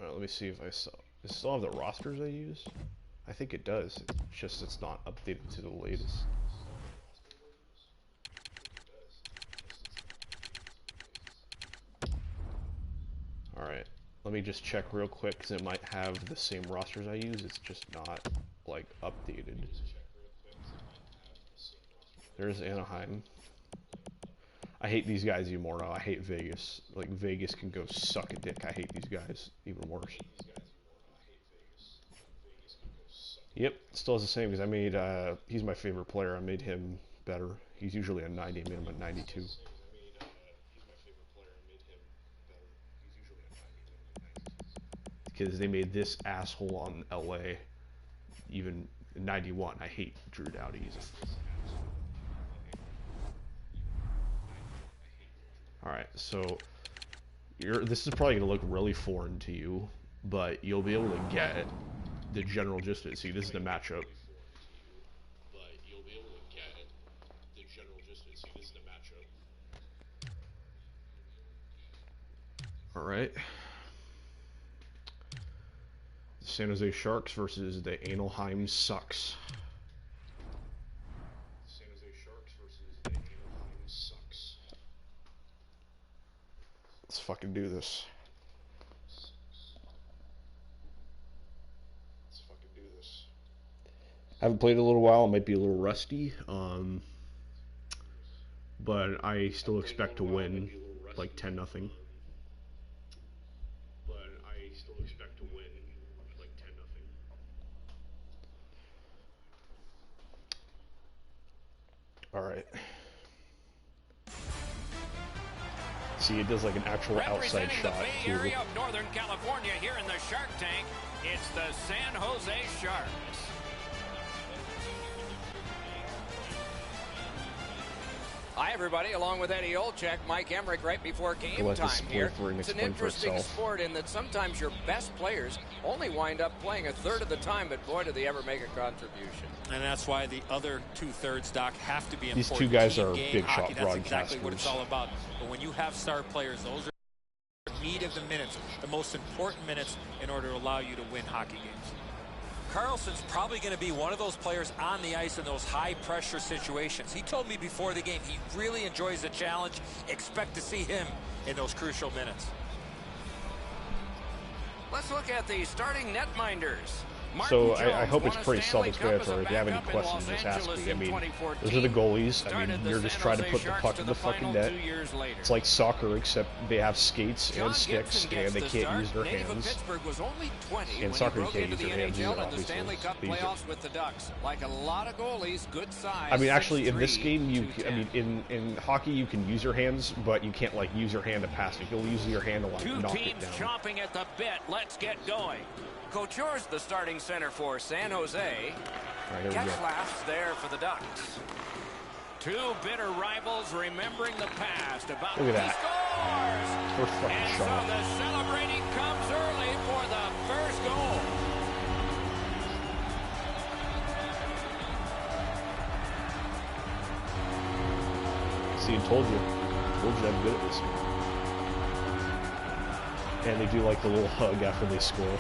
Let me see if does it still have the rosters I use? I think it does. It's just it's not updated to the latest. Alright, let me just check real quick because it might have the same rosters I use. It's just not, like, updated. There's Anaheim. I hate these guys even more now. I hate Vegas. Like, Vegas can go suck a dick. I hate these guys even worse. Yep, still has the same because I made, he's my favorite player. I made him better. He's usually a 90, I made him a 92. Because they made this asshole on LA even 91. I hate Drew Doughty. Alright, so this is probably going to look really foreign to you, but you'll be able to get the general gist of it. See, this is the matchup. Alright. San Jose Sharks versus the Anaheim Sucks. Let's fucking do this. I haven't played in a little while. I might be a little rusty. But I still expect to win like 10-0. Alright. See, it does like an actual outside shot. The Bay Area of Northern California here in the Shark Tank, it's the San Jose Sharks. Hi, everybody. Along with Eddie Olczyk, Mike Emmerich right before game time here. It's an interesting sport in that sometimes your best players only wind up playing a third of the time, but boy, do they ever make a contribution. And that's why the other two-thirds, Doc, have to be important. These two guys are big shot broadcasters. That's exactly what it's all about. But when you have star players, those are the meat of the minutes, the most important minutes in order to allow you to win hockey games. Carlson's probably going to be one of those players on the ice in those high-pressure situations. He told me before the game he really enjoys the challenge. Expect to see him in those crucial minutes. Let's look at the starting netminders. So I hope it's pretty self-explanatory. If you have any questions, just ask me. I mean, those are the goalies. I mean, you're just trying to put the puck in the fucking net. It's like soccer, except they have skates and sticks, and they can't use their hands. And soccer, you can't use their hands either, obviously. I mean, actually, in this game, in hockey, you can use your hands, but you can't, like, use your hand to pass it. You'll use your hand to, like, knock it down. Chomping at the bit. Let's get going. Couture's the starting center for San Jose. Right, Getzlaff's there for the Ducks. Two bitter rivals remembering the past. About look at that. Scores! And so the celebrating comes early for the first goal. See, I told you. I'm good at this. And they do like the little hug after they score.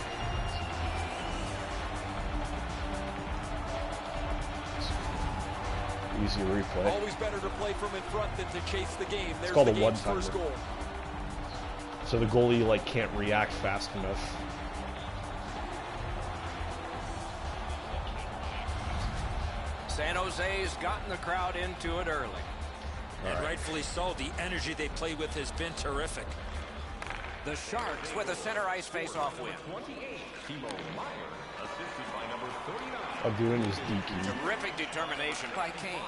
Easy replay. Always better to play from in front than to chase the game. There's it's called the a game's first goal. So the goalie like can't react fast enough. San Jose's gotten the crowd into it early. And rightfully so. The energy they play with has been terrific. The Sharks with a center ice face-off win. Doing his DQ. Terrific determination by Kane.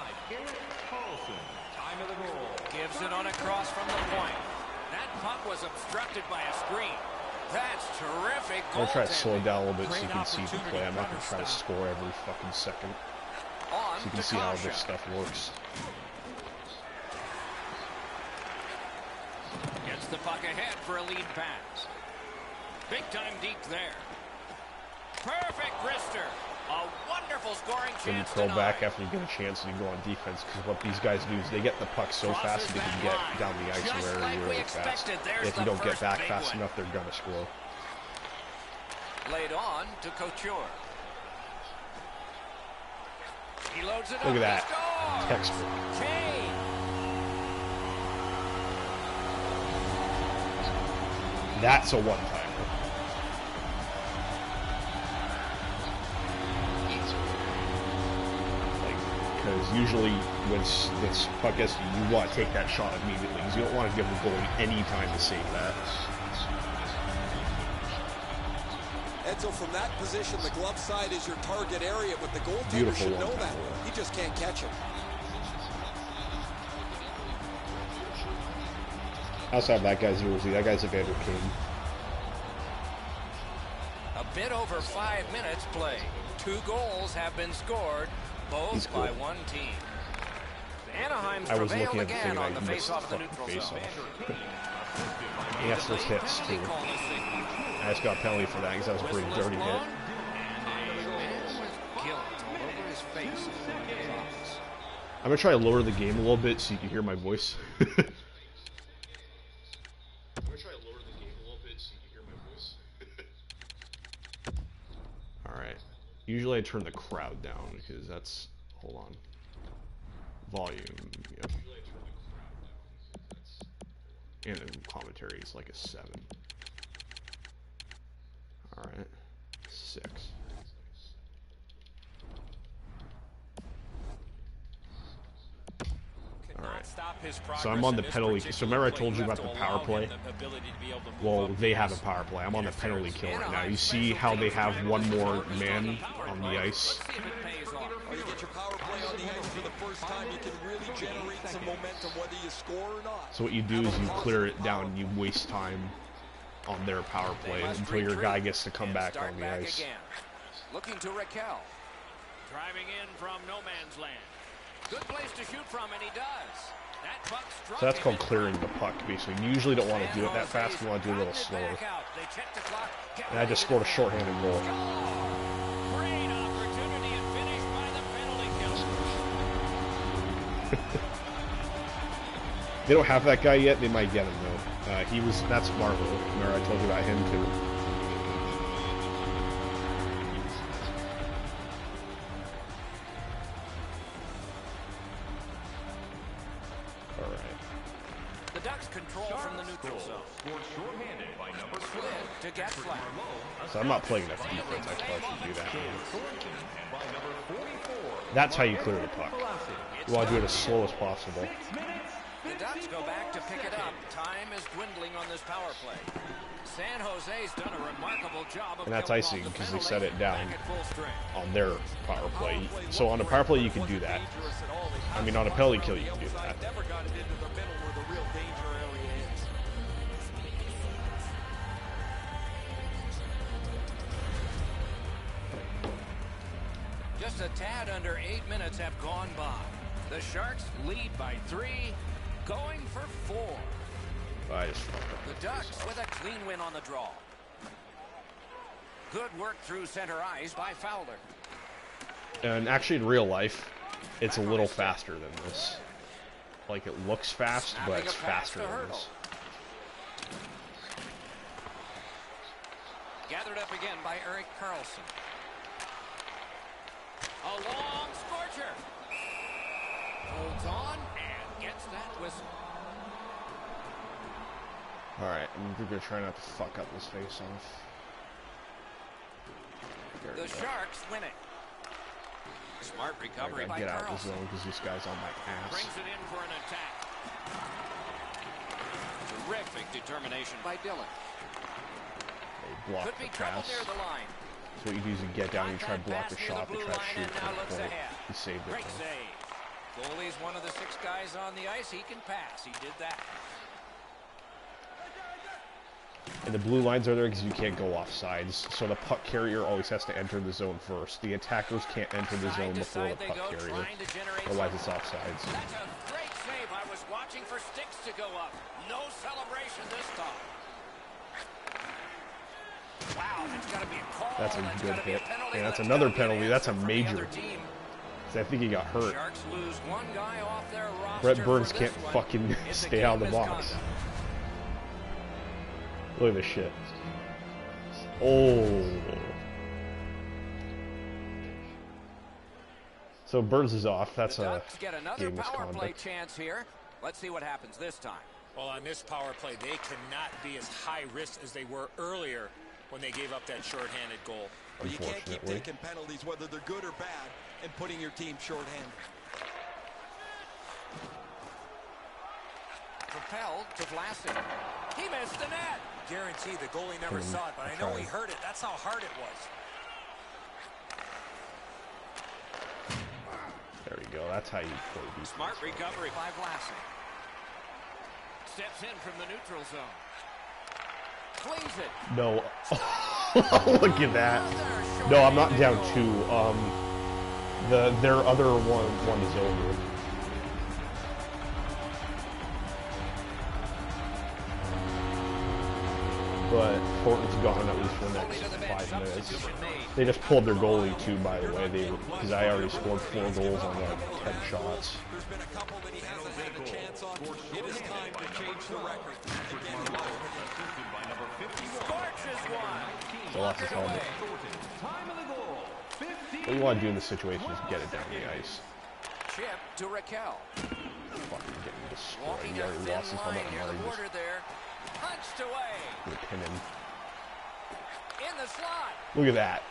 Gives it on a cross from the point. That puck was obstructed by a screen. That's terrific. I'll try to slow it down a little bit so you can see the play. I'm not going to try to score every fucking second. So you can see how this stuff works. Gets the puck ahead for a lead pass. Big time deep there. Perfect wrister. A wonderful scoring chance. Then you throw back after you get a chance and you go on defense, because what these guys do is they get the puck so fast that they can get down the ice really fast. If you don't get back fast enough, they're going to score. Laid on to Couture. He loads it up. Look at that. Textbook. Kane. That's a one-timer. Because usually when this puck gets to you, you want to take that shot immediately because you don't want to give the goalie any time to save that. And so from that position, the glove side is your target area, but the goaltender should know that. He just can't catch it. Outside of that guy's jersey, that guy's a Vander King. A bit over 5 minutes played. 2 goals have been scored, both by one team. Anaheim's prevailed again on the face-off of the neutral zone. He has those hits, too. I just got a penalty for that because that was a pretty dirty hit. I'm going to try to lower the game a little bit so you can hear my voice. Alright. Usually I turn the crowd down because that's... Hold on. Volume. Yep. And the commentary is like a 7. Alright. 6. Alright. So I'm on the penalty. So remember I told you about the power play? Well, they have a power play. I'm on the penalty kill right now. You see how they have one more man on the ice? Or you get your power play on the ice for the first time, you can really generate some momentum whether you score or not. So what you do is you clear it down, you waste time on their power play until your guy gets to come back on the ice. Looking to Raquel. Driving in from no man's land. Good place to shoot from, and he does. That puck struck. So that's called clearing the puck, basically. You usually don't want to do it that fast, you want to do it a little slower. And I just scored a shorthanded goal. Great opportunity and finish by the penalty kill. They don't have that guy yet, they might get him though. That's Marvel. Remember I told you about him too. The Ducks control from the neutral zone. To get flat. So I'm not playing enough defense, I probably should do that. That's how you clear the puck. You want to do it as slow as possible. The Ducks go back to pick it up. Time is dwindling on this power play. San Jose's done a remarkable job of and that's icing because they set it down on their power play. So on a power play you can do that. I mean on a penalty kill you can do that. Just a tad under 8 minutes have gone by. The Sharks lead by 3, going for 4. The Ducks with a clean win on the draw. Good work through center ice by Fowler. And actually in real life, it's a little faster than this. Like it looks fast, but it's faster than this. Gathered up again by Erik Karlsson. A long scorcher. Holds on and gets that whistle. Alright, I'm going to try not to fuck up this face-off. The Sharks win it. Smart recovery by get out of the Karlsson. zone because this guy's on my ass. Brings it in for an attack. Terrific determination by Dylan. They block Could the be trouble pass. near the line. So what you do is you get down, you try to block the shot, but try to shoot from the point. He saved it. Great save. Goalie's one of the 6 guys on the ice. He can pass. He did that. And the blue lines are there because you can't go off sides. So the puck carrier always has to enter the zone first. The attackers can't enter the zone before the puck carrier. Otherwise it's offsides. That's a great save. I was watching for sticks to go up. No celebration this time. Wow, it's got to be a call. That's a good hit. And that's another penalty. That's a major. I think he got hurt. Sharks lose 1 guy off their roster. Brett Burns can't fucking stay out of the box. Look at this shit. Oh. So Burns is off. That's a get another game power play misconduct. chance here. Let's see what happens this time. Well, on this power play, they cannot be as high risk as they were earlier when they gave up that shorthanded goal. Well, you can't keep taking penalties, whether they're good or bad, and putting your team shorthanded. Propelled to Vlasic. He missed the net. Guaranteed the goalie never saw it, but I know he heard it. That's how hard it was. There you go. That's how you play defense. Smart recovery by Vlasic. Steps in from the neutral zone. Flings it. No. Look at that. No, I'm not down 2. Their other one is over. But Thornton's gone at least for the next 5 minutes. They just pulled their goalie too, by the way. Because I already scored 4 goals on like 10 shots. There's been a couple that he hasn't had a chance on. It is time to change the record. So lost his helmet. What you want to do in this situation is get it down the ice. Chip to Raquel. Fucking getting destroyed. He already lost his helmet and already just punched away. pin him. In the slot. Look at that.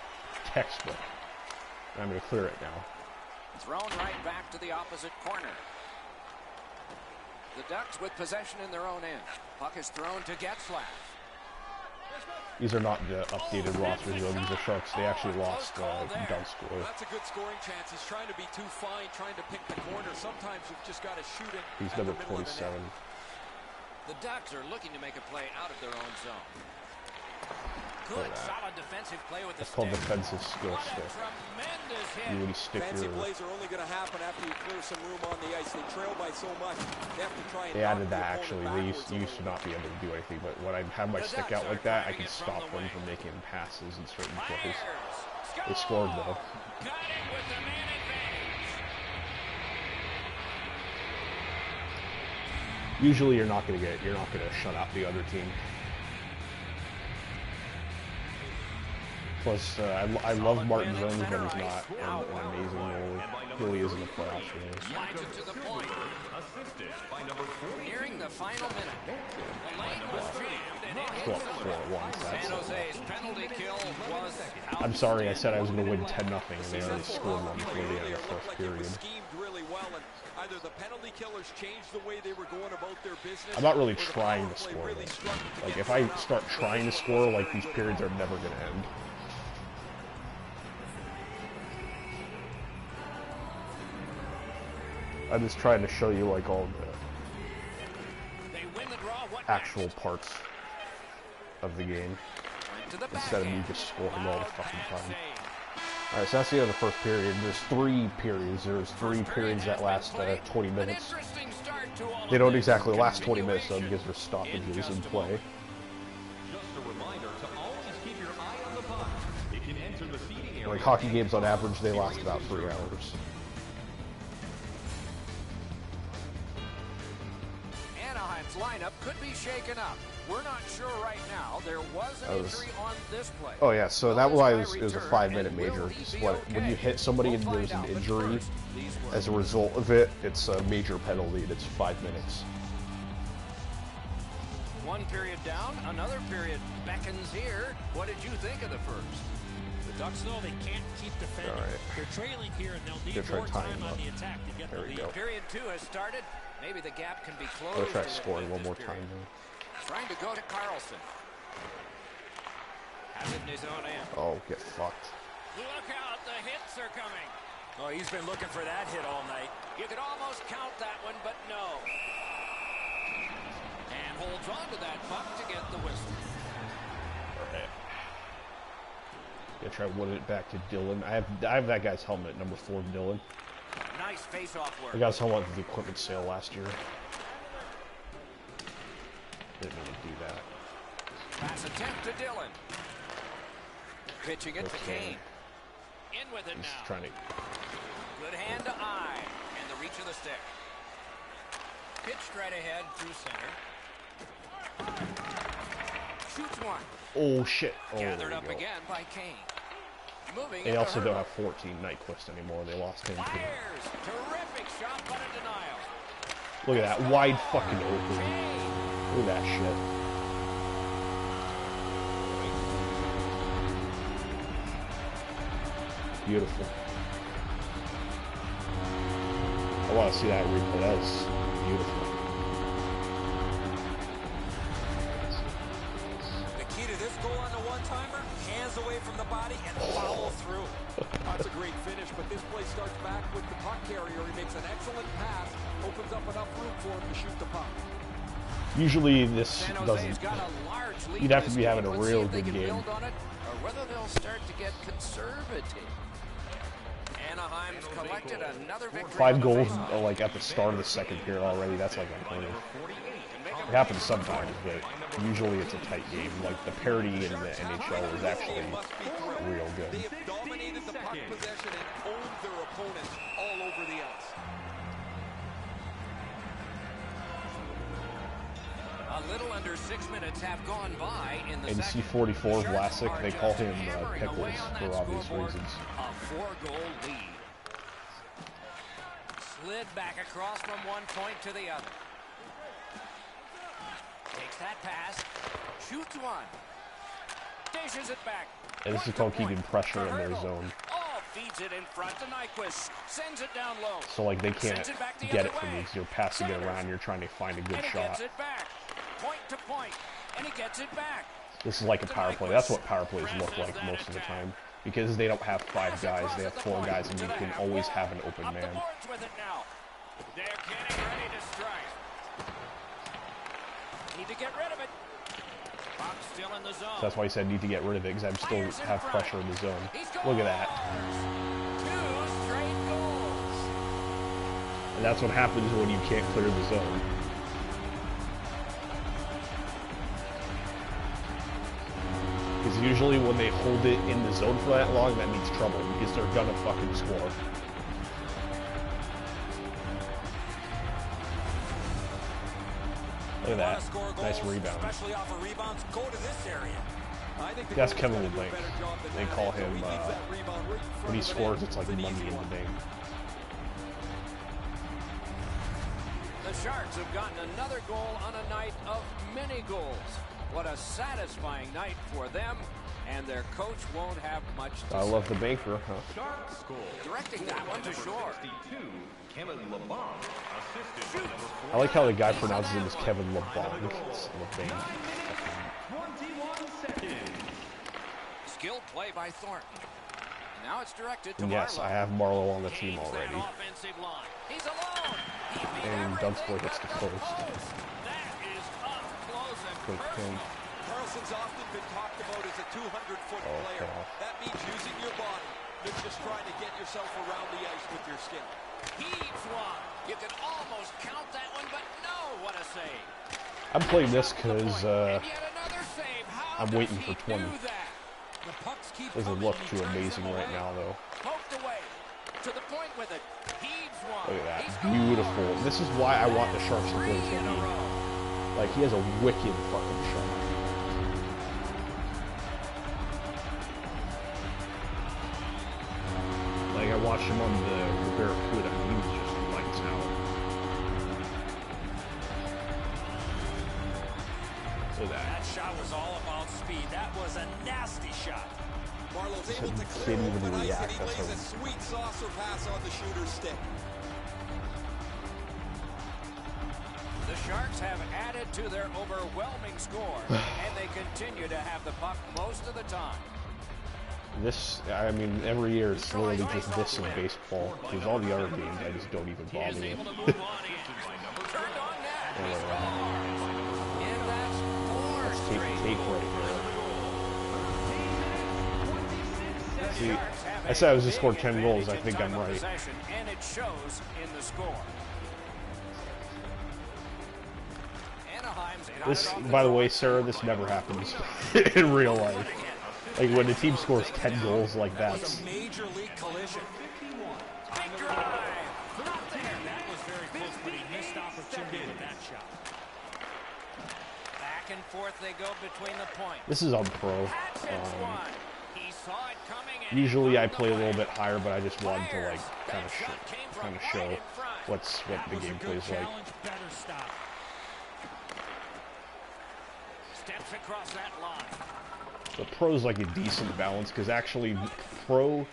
Textbook. I'm going to clear it now. Thrown right back to the opposite corner. The Ducks with possession in their own end. Puck is thrown to Getzlaff. These are not the updated rosters, though. These are Sharks. They actually lost Dunscore. That's a good scoring chance. He's trying to be too fine, trying to pick the corner. Sometimes you've just got to shoot it. He's number 27. The Ducks are looking to make a play out of their own zone. Good, solid defensive play with the That's called defensive skill stick. You would stick Fancy your... plays are only going to happen after you clear some room on the ice. They trail by so much. They have to try and They added that, actually. They used to not be able to do anything, but when I have my stick out like that, I can stop them from making passes in certain plays. They scored, though. Usually you're not gonna shut out the other team. Plus, I love Martin Jones, but he's not an amazing goalie. He really is in the playoffs for me. Nearing the final minute. The lane was jammed and it hit San Jose's penalty kill was out. I'm sorry, I said I was going to win 10-0, and they already scored one before the end of the first period. Either the penalty killers changed the way they were going about their business. I'm not really trying to score. Like, if I start trying to score, like, these periods are never going to end. I'm just trying to show you, like, all the actual parts of the game instead of me just scoring all the fucking time. Alright, so that's the end of the first period. There's 3 periods. There's 3 periods that last 20 minutes. They don't exactly last 20 minutes, though, because there's stoppages in play. Like, hockey games on average, they last about 3 hours. Lineup could be shaken up. We're not sure right now. There was an injury on this play. Oh yeah, so that was it was a 5-minute major. When you hit somebody and there's an injury, as a result of it, it's a major penalty. It's 5 minutes. One period down, another period beckons here. What did you think of the first? The Ducks know they can't keep defending. Right. They're trailing here, and they'll need more time on the attack to get the lead. Period 2 has started. Maybe the gap can be closed. I'll try scoring one more time now. Trying to go to Carlson. Has it in his own end. Oh, get fucked. Look out, the hits are coming. Oh, he's been looking for that hit all night. You could almost count that one, but no. And holds on to that puck to get the whistle. Alright. Gonna try winning it back to Dylan. I have that guy's helmet, number 4, Dylan. Nice face-off work. I got his helmet at the equipment sale last year. Didn't mean to do that. Pass attempt to Dylan. Pitching it to Kane. In with it He's now. Trying to... Good hand to eye. And the reach of the stick. Pitched right ahead through center. Shoots one. Oh shit. Gathered up again by Kane. They also don't have 14 Nyquist anymore. They lost him too. Terrific shot, but a denial. Look at that wide fucking open. Look at that shit. Beautiful. I want to see that replay. That was beautiful. The key to this goal on the one-timer, hands away from the body and follow through. That's a great finish, but this play starts back with the puck carrier. He makes an excellent pass, opens up enough room for him to shoot the puck. Usually this doesn't. You'd have to be having a real good game. Or whether they'll start to get conservative. Anaheim's collected another victory. 5 goals like at the start of the second period already. That's like unheard of. It happens sometimes, but usually it's a tight game. Like the parity in the NHL is actually real good. They have dominated the puck possession and owned their opponents all over the ice. A little under 6 minutes have gone by in the NC44 Vlasic, they call him Pickles for obvious reasons. A 4-goal lead. Slid back across from one point to the other. Takes that pass. Shoots one. Dishes it back. And this is called keeping pressure in their zone. Oh, feeds it in front to Nyquist. Sends it down low. So like they can't get it from you because you're passing it around, you're trying to find a good shot. Gets it back. Point to point, and he gets it back. This is like a power play. That's what power plays look like most of the time. Because they don't have 5 guys, they have 4 guys, and you can always have an open man. With it now. They're getting ready to strike. Need to get rid of it. Puck still in the zone. So that's why I said need to get rid of it, because I still have pressure in the zone. Look at that. 2 straight goals. And that's what happens when you can't clear the zone. Because usually when they hold it in the zone for that long, that means trouble, because they're gonna fucking score. Look at that. Nice rebound. Especially off of rebounds, go to this area. That's Kevin LeBlanc. They call him, when he scores, it's like money in the bank. The Sharks have gotten another goal on a night of many goals. What a satisfying night for them, and their coach won't have much to say. I love the banker, huh? Directing that one to shore. I like how the guy pronounces him as Kevin LeBlanc. It's LeBlanc. Skilled play by Thornton. Now it's directed to yes, Marlowe. I have Marlowe on the team already. He's alone. And Dunstable hits the post. That is up close and personal. Carlson's often been talked about as a 200-foot player. That means using your body, not just trying to get yourself around the ice with your skill. Heaves one. You can almost count that one, but no, what a save. I'm playing this because I'm waiting for 20. Doesn't look too amazing right now, though. Poked away. To the point with it. Heaves one. Look at that. Beautiful. This is why I want the Sharks to play so good. Like, he has a wicked fucking shot. Like, I watched him on the Barracuda, and he was just lights out. Look at that. That shot was all about speed. That was a nasty shot. Marlowe's able to clear open ice, and he lays a sweet saucer pass on the shooter's stick. The Sharks have added to their overwhelming score, and they continue to have the puck most of the time. This, I mean, every year it's literally just this in baseball. Because all the other games I just don't even bother with. Let's take the take right here. See, I said I was just scored 10 goals. I think I'm right. And it shows in the score. This, by the way, Sarah, this never happens in real life. Like when the team scores 10 goals like that. That was a major league collision. Big drive. Not there. That was very close, but he missed opportunity with that shot. Back and forth they go between the points. This is on pro. He saw it coming Usually I play a little bit higher, but I just wanted to like kind of show what the gameplay is like. Steps across that line. The pro is like a decent balance because actually pro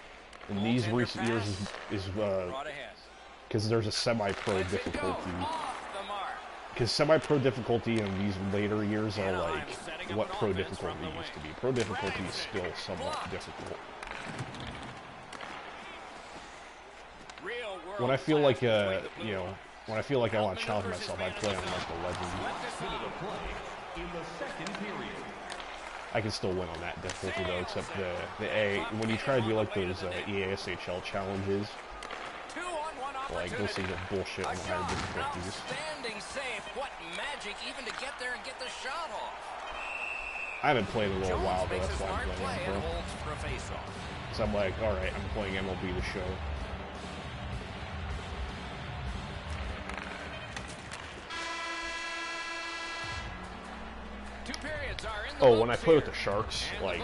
in these recent years is because there's a semi-pro difficulty. Because semi-pro difficulty in these later years are like what pro difficulty used to be. Pro difficulty is still somewhat difficult. When I feel like when I feel like I want to challenge myself, I play on like the legend. I can still win on that difficulty though, except the A. When you try to do like those EASHL challenges, like those things are bullshit on the higher difficulties. Standing safe, what magic even to get there and get the shot off. I haven't played in a little while, but that's why I'm playing on pro. So I'm like, all right, I'm playing MLB The Show. Oh, when I play with the Sharks, like,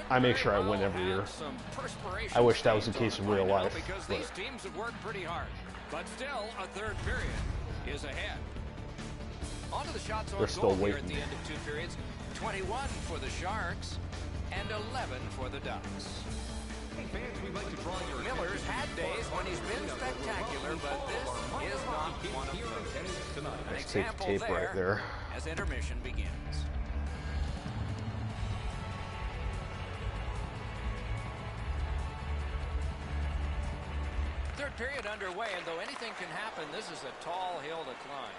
I make sure I win every year. I wish that was the case in real life. Because these teams have worked pretty hard. But still, a third period is ahead. On to the shots on goal here at the end of 2 periods. 21 for the Sharks and 11 for the Ducks. Miller's had days when he's been spectacular, but this is not one of them. An example tape right there as intermission begins. Third period underway, and though anything can happen, this is a tall hill to climb.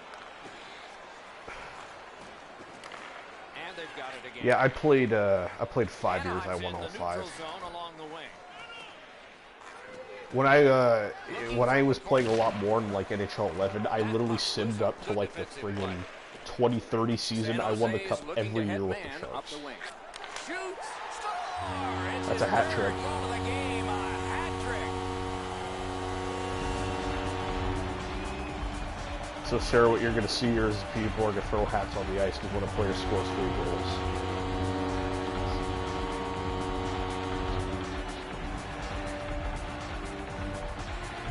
And they've got it again. Yeah, I played 5 years. I won all 5. When I was playing a lot more in like NHL 11, I literally simmed up to like the friggin' 2030 season. I won the cup every year with the Sharks. That's a hat trick. So Sarah, what you're going to see here is people are going to throw hats on the ice because when a player scores 3 goals.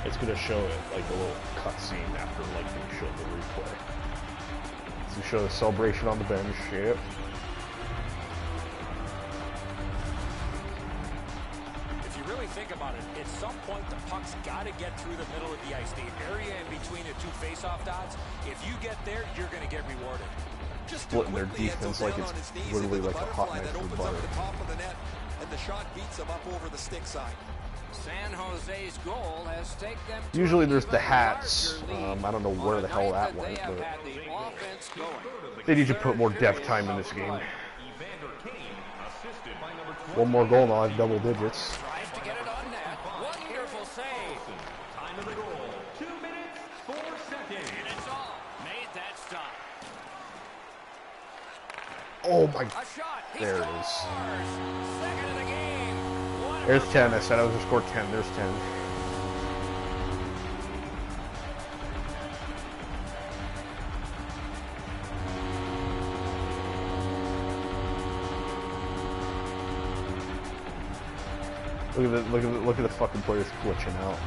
It's going to show it like a little cutscene after like they show the replay. So show the celebration on the bench. Yep. Think about it. At some point, the puck's got to get through the middle of the ice. The area in between the 2 face-off dots. If you get there, you're going to get rewarded. Just splitting their defense like it's literally like a hot knife through butter. And the shot beats them up over the stick side. San Jose's goal has taken them. Usually there's the hats. I don't know where the hell that went, but they need to put more depth time in this game. One more goal and I'll have double digits. Time of the goal, 2 minutes, 4 seconds. And it's all made that stop. Oh my, there it is. Second of the game. There's 10, I said I was going to score 10, there's 10. Look at the fucking players glitching out.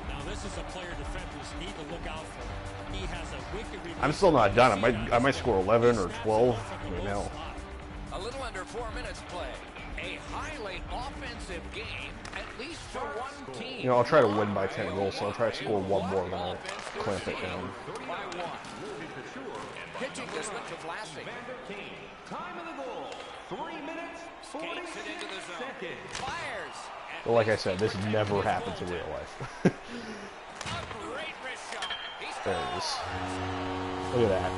Now this is a player defenders need to look out for. He has a wicked. I'm still not done. I might score 11 or 12 right now. A little under 4 minutes play. A highly offensive game, at least for one team. You know, I'll try to win by 10 goals, so I'll try to score 1 more, then I'll clamp it down. Pitching this one to Vlasic. Time of the goal, 3 minutes, 40 seconds. Fires. But like I said, this never happens in real life. A great wrist shot. There it is. Look at that.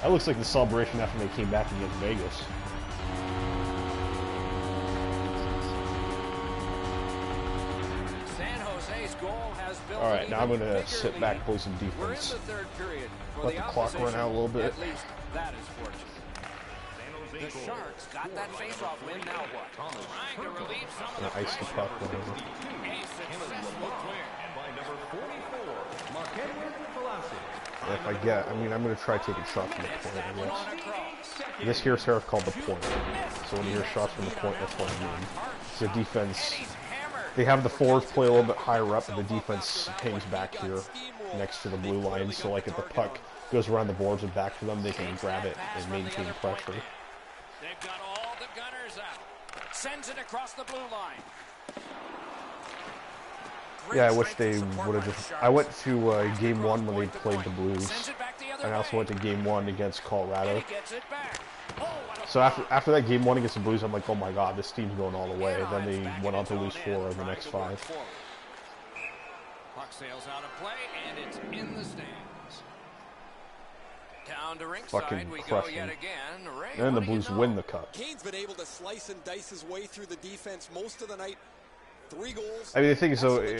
That looks like the celebration after they came back against Vegas. San Jose's goal has built. All right, now I'm going to sit back, play some defense. We're in the third period. Let the clock run out a little bit. At least that is fortunate. The Sharks got that face-off win. Now what? Trying to relieve some of the ice the puck, whatever. A successful clear. And by number 44, VengefulShark if I get, I mean, I'm going to try taking shots from the point, I guess. This here's called the point. So when you hear shots from the point, that's what I mean. It's the defense. They have the forwards play a little bit higher up, and the defense hangs back here next to the blue line. So like if the puck goes around the boards and back to them, they can grab it and maintain pressure. They've got all the gunners out. Sends it across the blue line. Yeah, I wish they would have just... I went to Game 1 when they played the Blues, and I also went to Game 1 against Colorado. So after that Game 1 against the Blues, I'm like, oh my god, this team's going all the way. Then they went on to lose 4 of the next 5. Puck sails out of play, and it's in the stands. Down to Fucking ringside we go crushing. yet again. Ray, And then the Blues win the cup. Kane's been able to slice and dice his way through the defense most of the night. 3 goals. I mean, the thing is, though, it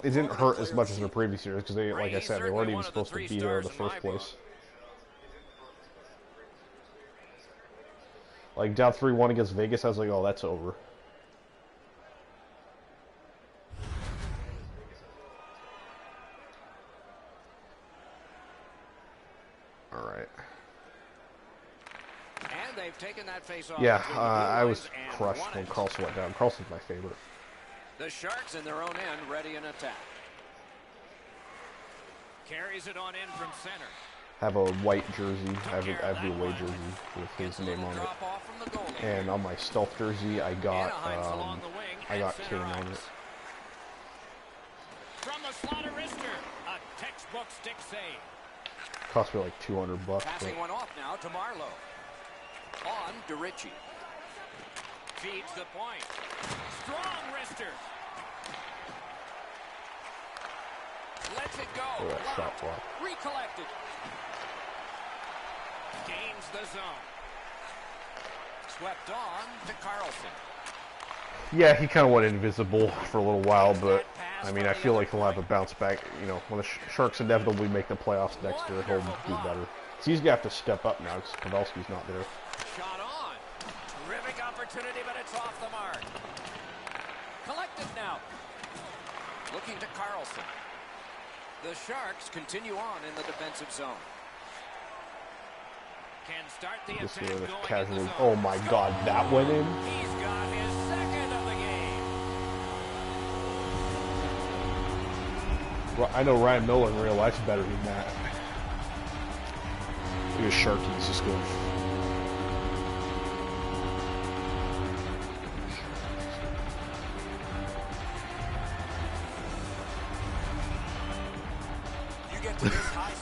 didn't hurt as much as the previous years, because they, like I said, they weren't even supposed to be there in the first place. Like, down 3-1 against Vegas, I was like, oh, that's over. Alright. And they've taken that face off. Yeah, I was crushed when Carlson went down. Carlson's my favorite. The Sharks in their own end, ready in attack. Carries it on in from center. Have a white jersey. I have the away jersey with his name on it. And on my stealth jersey, I got Kane on it. From the slaughter wrister, a textbook stick save. Cost me like $200 bucks. Passing one off now to Marlowe. On to Ritchie. Feeds the point. Strong wrister. Lets it go. Oh, that shot block. Recollected. Gains the zone. Swept on to Carlson. Yeah, he kind of went invisible for a little while, but I mean, I feel like he'll have a bounce back. You know, when the Sharks inevitably make the playoffs next year, he'll do better. So he's gonna have to step up now because Pavelski's not there. Shot on. Terrific opportunity, but it's off the mark. Collected now. Looking to Carlson. The Sharks continue on in the defensive zone. Can start the Just attack going casually. in the zone. Oh my God, that went in. He's got his second of the game. I know Ryan Miller in real life's better than that. Look at Sharky's just going.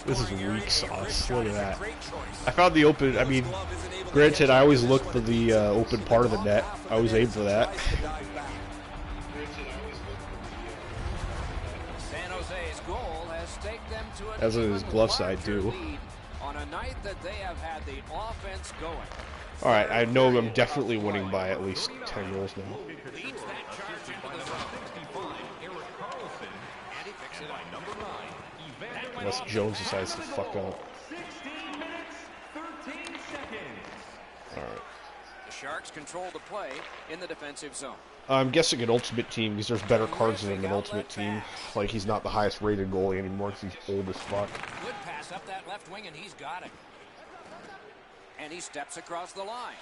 This is weak sauce. Look at that. I found the open. I mean, granted, I always look for the open part of the net. I always aim for that. San Jose's goal has staked them to an As in his glove side, larger too. lead on a night that they have had the offense going. All right, I know I'm definitely winning by at least 10 goals now. Leads that charge into the zone. And he picks it up. Unless Jones decides to fuck up. 16 minutes, 13 seconds. All right. The Sharks control the play in the defensive zone. I'm guessing an ultimate team because there's better cards in an ultimate team. Like he's not the highest rated goalie anymore because he's old as fuck. Good pass up that left wing, and he's got it. And he steps across the line.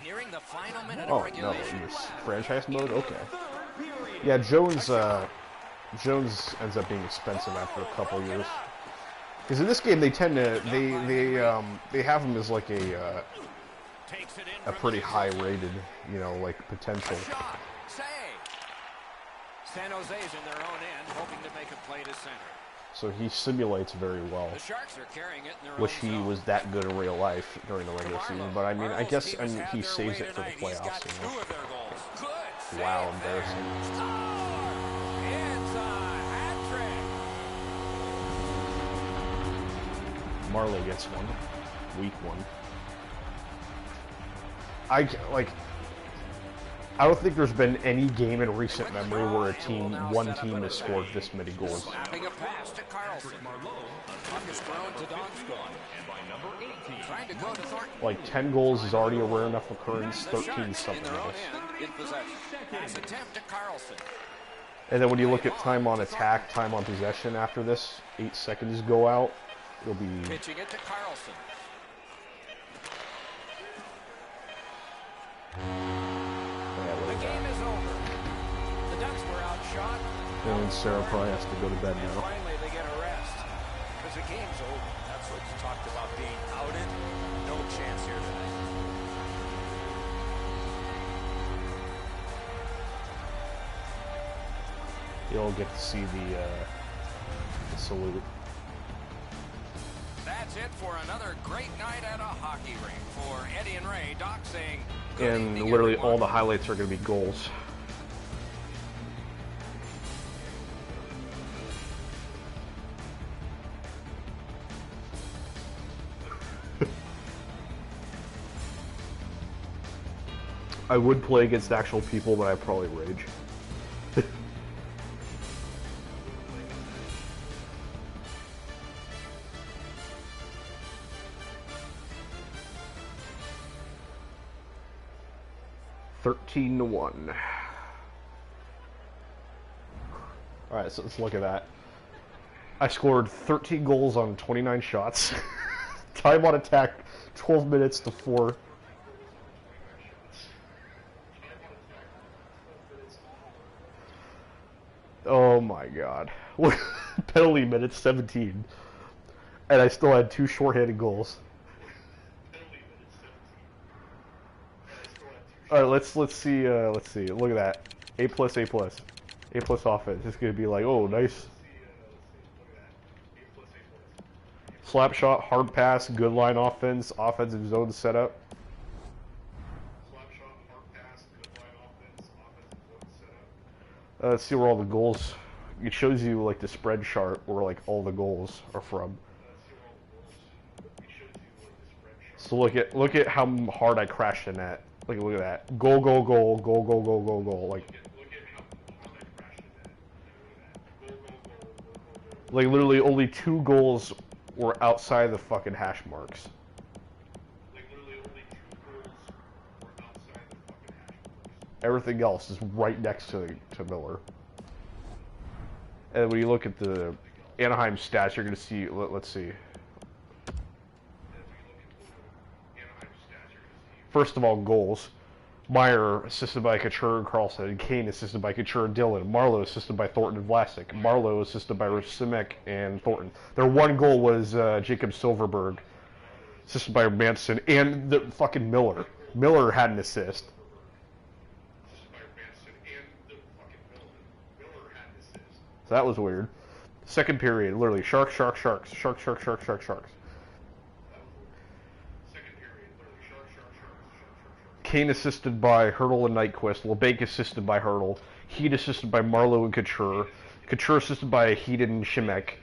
Nearing the final minute of Oh no, regulation. he's franchise mode. Okay. Yeah, Jones ends up being expensive after a couple years. Because in this game they tend to they have him as like a pretty high rated, you know, like potential. Shot. Save. San Jose's in their own end, hoping to make a play to center. So he simulates very well, The Sharks are carrying it in their which own he zone. was that good in real life during the regular season. But I mean, I guess he saves it for the playoffs. You know? Good save Wow, there. embarrassing. Score! It's a hat trick. Marlowe gets one, week one. I don't think there's been any game in recent memory where one team has scored this many goals. Slapping a pass to Carlson. Puck is thrown to Donskoy. Trying to go to Thornton. Like 10 goals is already a rare enough occurrence. 13 Sharks in something their own else. end in possession. Pass attempt to Carlson. And then when you look at time on attack, time on possession after this, 8 seconds go out, it'll be... Pitching it to Carlson. The game is over. The Ducks were outshot. And Sarah probably has to go to bed now. Finally, they get a rest. Because the game's over. That's what you talked about being outed. No chance here tonight. You'll get to see the salute. That's it for another great night at a hockey rink. For Eddie and Ray, Doc saying... And literally all the highlights are going to be goals. I would play against actual people, but I'd probably rage. (13-1). Alright, so let's look at that. I scored 13 goals on 29 shots. Time on attack, 12 minutes to 4. Oh my god. Penalty minutes, 17. And I still had 2 shorthanded goals. Alright, let's see, look at that. A+, A+. A+ offense. It's gonna be like, oh, nice. Slap shot, hard pass, good line offense, offensive zone setup. Let's see where all the goals. It shows you like the spread chart where like all the goals are from. So look at how hard I crashed the net. Look at that. Goal, goal, goal, goal, goal, goal, goal, goal. Like literally only 2 goals were outside the fucking hash marks. Everything else is right next to Miller. And when you look at the Anaheim stats, you're going to see, let's see. First of all, goals. Meyer assisted by Couture and Carlson. Kane assisted by Couture and Dillon. Marlowe assisted by Thornton and Vlasic. Marlowe assisted by Simic and Thornton. Their one goal was Jacob Silverberg, assisted by Manson and the fucking Miller. Miller had an assist. So that was weird. Second period, literally Sharks. Kane assisted by Hurdle and Nyquist. LeBanc assisted by Hurdle. Heat assisted by Marlowe and Couture. Couture assisted by Heaton and Shimek.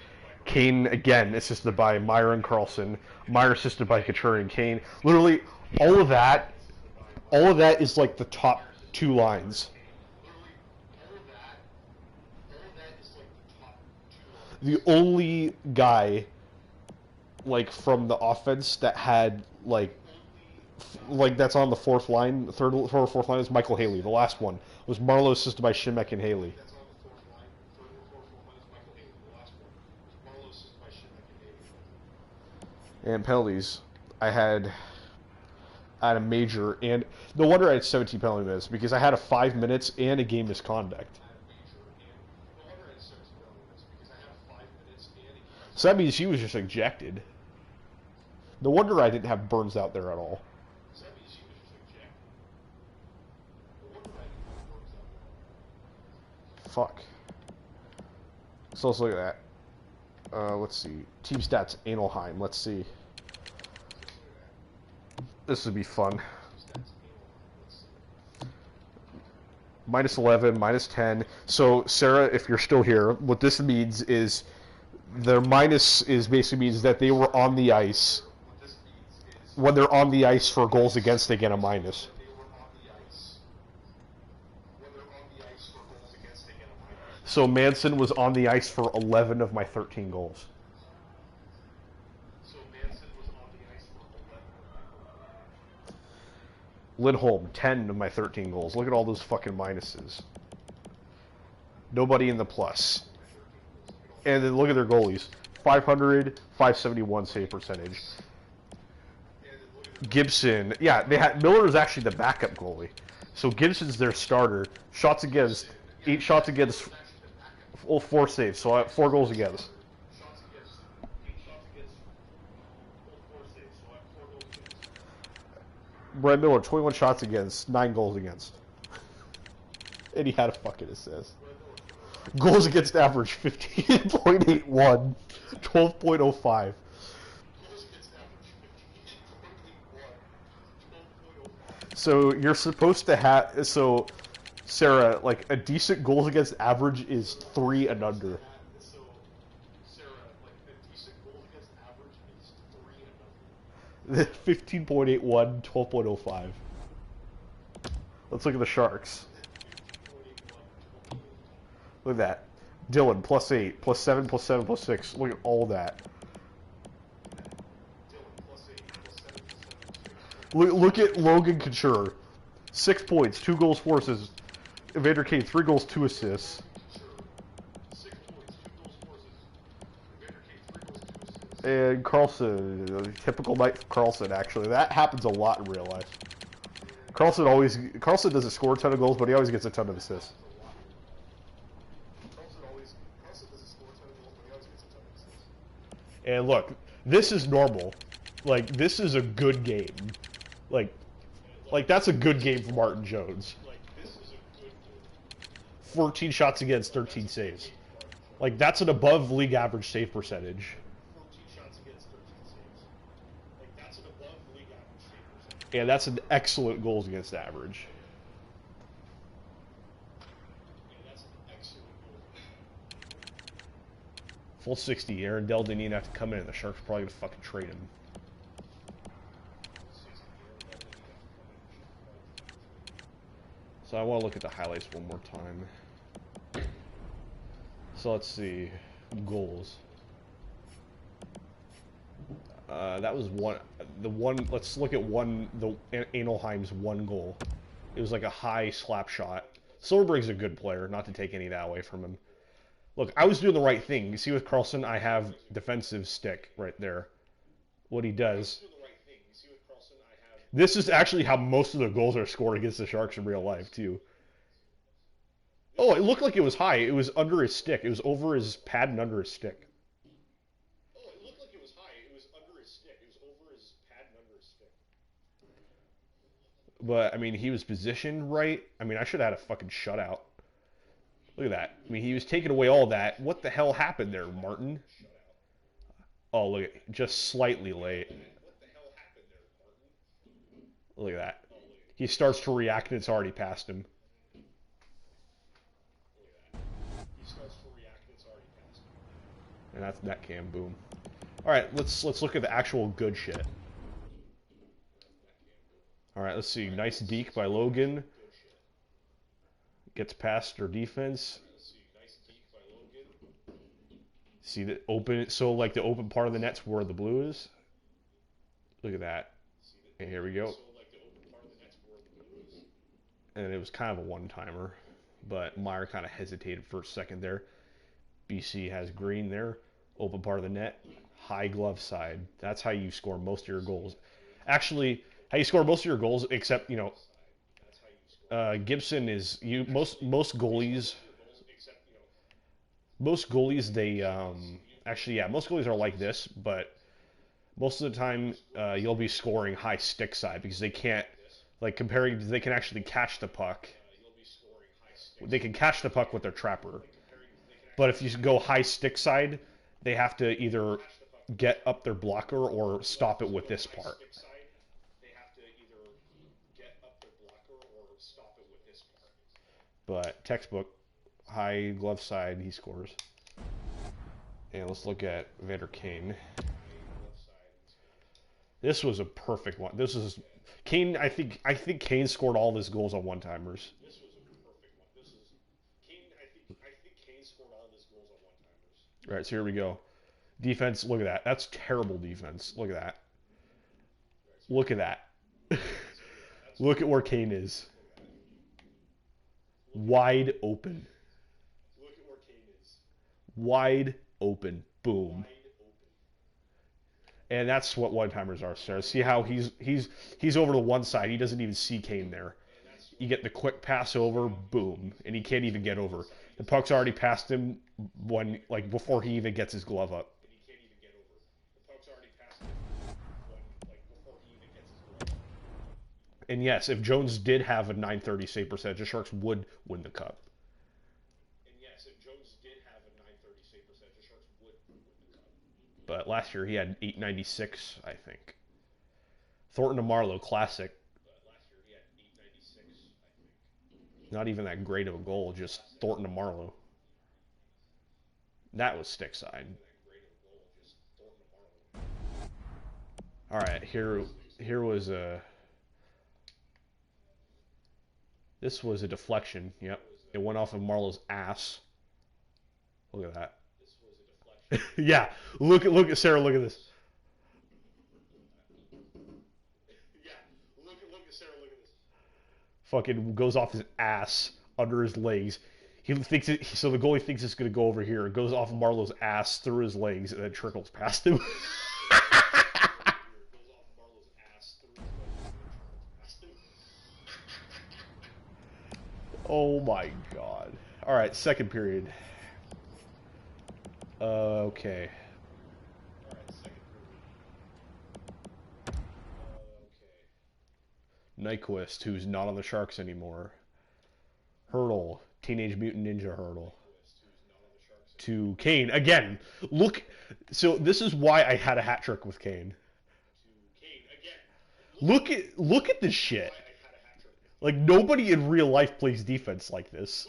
Kane again assisted by Meyer and Carlson. Meyer assisted by Couture and Kane. Literally, all of that is like the top 2 lines. The only guy, like, from the offense that had, like that's on the 4th line, third or 4th line is Michael Haley. The last one was Marlowe assisted by Shimek and Haley. And penalties, I had a major, and no wonder I had 17 penalty minutes, because I had a 5 minutes and a game misconduct. So that means he was just ejected. No wonder I didn't have Burns out there at all. Fuck. So let's look at that. Let's see. Team stats, Analheim. Let's see. This would be fun. -11, -10. So, Sarah, if you're still here, what this means is their minus is basically means that they were on the ice. When they're on the ice for goals against, they get a minus. So Manson was on the ice for 11 of my 13 goals. Lindholm, 10 of my 13 goals. Look at all those fucking minuses. Nobody in the plus. And then look at their goalies. 500, 571 save percentage. Gibson, yeah, they had Miller is actually the backup goalie. So Gibson's their starter. Shots against, 8 shots against, 4 saves. So 4 goals against. Brad Miller, 21 shots against, 9 goals against. And he had a fucking assist. Goals against average, 15.81, 12.05. So you're supposed to have, so Sarah, like a decent goals against average is 3 and under. 15.81, 12.05. Let's look at the Sharks. Look at that. Dylan, +8, +7, +7, +6. Look at all that. Look at Logan Couture. 6 points, 2 goals, 4 assists. Evander Kane, 3 goals, 2 assists. And Carlson, typical night for Carlson, actually. That happens a lot in real life. Carlson doesn't score a ton of goals, but he always gets a ton of assists. And look, this is normal. Like, this is a good game. Like that's a good game for Martin Jones. 14 shots against, 13 saves. Like, that's an above league average save percentage. And that's an excellent goals against average. Full 60. Aaron Dell didn't even have to come in. The Sharks are probably going to fucking trade him. So I want to look at the highlights one more time. So let's see. Goals. That was let's look at Analheim's 1 goal. It was like a high slap shot. Silverberg's a good player, not to take any of that away from him. Look, I was doing the right thing. You see with Carlson, I have defensive stick right there. What he does. This is actually how most of the goals are scored against the Sharks in real life, too. Oh, it looked like it was high. It was under his stick. It was over his pad and under his stick. But, I mean, he was positioned right. I mean, I should have had a fucking shutout. Look at that. I mean, he was taking away all that. What the hell happened there, Martin? Oh, look at just slightly late. Look at that. He starts to react and it's already past him. And that's net cam, boom. Alright, let's look at the actual good shit. Alright, let's see. Nice deke by Logan. Gets past their defense. See the open, so like the open part of the net's where the blue is. Look at that. And here we go. And it was kind of a one-timer, but Meyer kind of hesitated for a second there. BC has green there. Open part of the net. High glove side. That's how you score most of your goals. Actually, how you score most of your goals, except, you know, Gibson is most goalies. Most goalies, they actually, yeah, most goalies are like this, but most of the time you'll be scoring high stick side because they can't, like, comparing, they can actually catch the puck. They can catch the puck with their trapper. But if you go high stick side, they have to either get up their blocker or stop it with this part. But textbook, high glove side, he scores. And let's look at Evander Kane. This was a perfect one. This is Kane. I think Kane scored all of his goals on one-timers. All right, so here we go. Defense, look at that. That's terrible defense. Look at that. Look at that. Look at where Kane is. Wide open. Wide open. Boom. And that's what one-timers are, Sarah. See how he's over to one side. He doesn't even see Kane there. You get the quick pass over, boom, and he can't even get over. The puck's already past him before he even gets his glove up. And yes, if Jones did have a .930 save percentage, the Sharks would win the cup. But last year he had .896, I think. Thornton to Marlowe, classic. Not even that great of a goal, just Thornton to Marlowe. That was stick side. All right, here was a. This was a deflection. Yep, it went off of Marlowe's ass. Look at that. Yeah, look at Sarah. Look at this. Yeah, look at Sarah. Look at this. Fucking goes off his ass under his legs. He thinks it. So the goalie thinks it's gonna go over here. It goes off of Marlowe's ass through his legs and then trickles past him. Oh my god. All right, second period. Okay. Nyquist, who's not on the Sharks anymore. Hurdle, Teenage Mutant Ninja Hurdle. To Kane again. Look, so this is why I had a hat trick with Kane. Look at this shit. Like nobody in real life plays defense like this.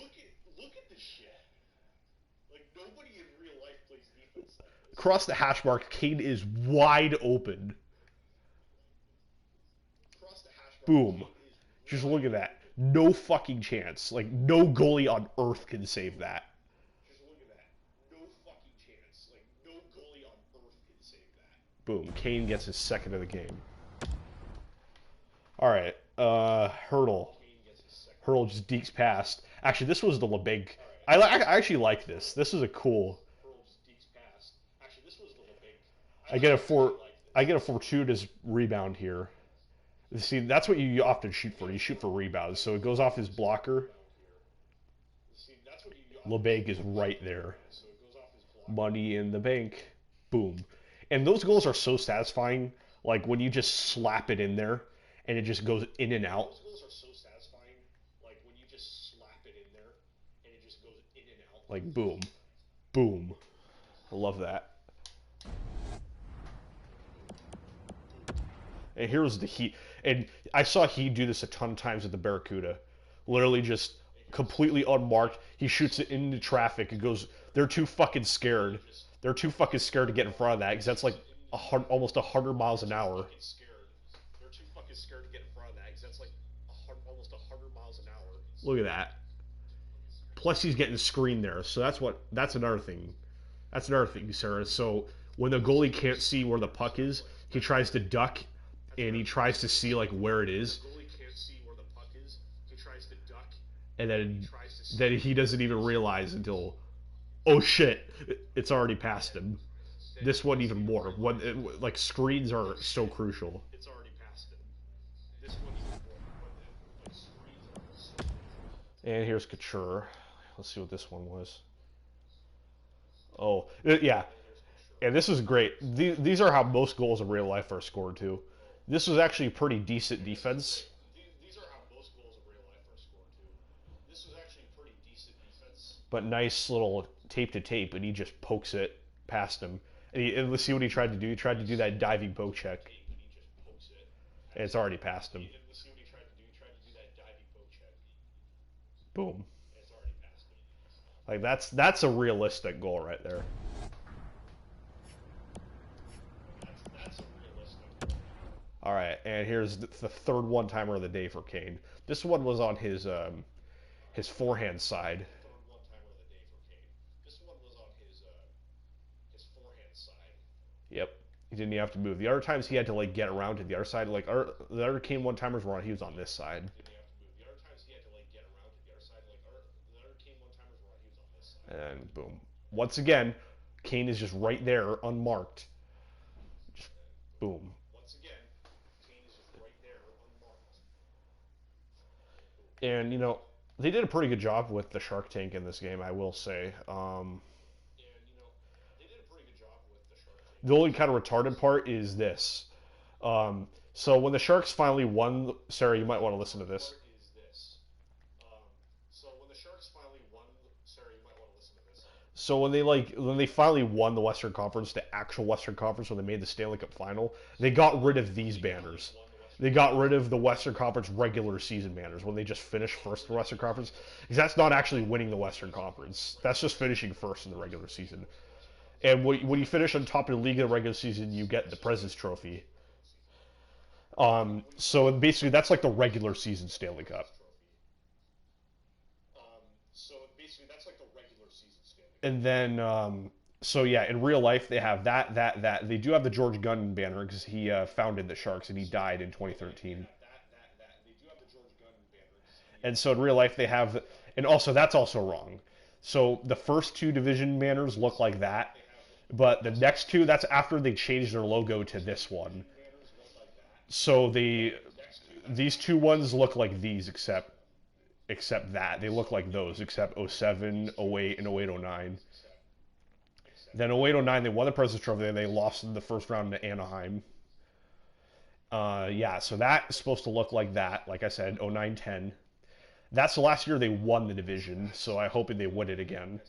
Across the hash mark, Kane is wide open. Boom. Just look at that. No fucking chance. Like, no goalie on earth can save that. Boom. Kane gets his second of the game. Alright. Hurdle. Hurdle just dekes past. Actually, this was the LeBig. I actually like this. This is a cool... I get a fortuitous rebound here. See, that's what you often shoot for. You shoot for rebounds. So it goes off his blocker. LeBig is right there. Money in the bank. Boom. And those goals are so satisfying. Like when you just slap it in there and it just goes in and out. Like boom. Boom. I love that. And here's the Heat. And I saw Heat do this a ton of times with the Barracuda. Literally just completely unmarked. He shoots it into traffic. It goes, they're too fucking scared. They're too fucking scared to get in front of that because that's like almost 100 miles an hour. Look at that. Plus he's getting screened there. So that's another thing. That's another thing, Sarah. So when the goalie can't see where the puck is, he tries to duck. And he tries to see like where it is. And then he doesn't even realize until, oh shit, it's already past him. This one even more. Like screens are so crucial. And here's Couture. Let's see what this one was. Oh, yeah. And this is great. These are how most goals in real life are scored too. This was actually pretty decent defense. But nice little tape to tape, and he just pokes it past him. And let's see what he tried to do. He tried to do that diving poke check. And it's already past him. Boom. Like that's a realistic goal right there. All right, and here's the third one-timer of the day for Kane. This one was on his forehand side. Yep, he didn't even have to move. The other times he had to like get around to the other side. Like the other Kane one-timers were on. He was on this side. And boom. Once again, Kane is just right there, unmarked. Just boom. Once again, Kane is just right there, unmarked. And, you know, they did a pretty good job with the Shark Tank in this game, I will say. The only kind of retarded part is this. So when the Sharks finally won, Sarah, you might want to listen to this. So when they finally won the Western Conference, the actual Western Conference, when they made the Stanley Cup final, they got rid of these banners. They got rid of the Western Conference regular season banners when they just finished first in the Western Conference. Because that's not actually winning the Western Conference. That's just finishing first in the regular season. And when you finish on top of the league in the regular season, you get the President's Trophy. So basically, that's like the regular season Stanley Cup. And then, so yeah, in real life, they have that. They do have the George Gunn banner because he founded the Sharks and he died in 2013. And so in real life, they have, and also that's also wrong. So the first two division banners look like that, but the next two, that's after they changed their logo to this one. So these two ones look like these, except that. They look like those, except 07, 08, and 08-09. Then 08-09, they won the President's Trophy, and they lost in the first round to Anaheim. Yeah, so that's supposed to look like that, like I said, 09-10. That's the last year they won the division, so I'm hoping they win it again.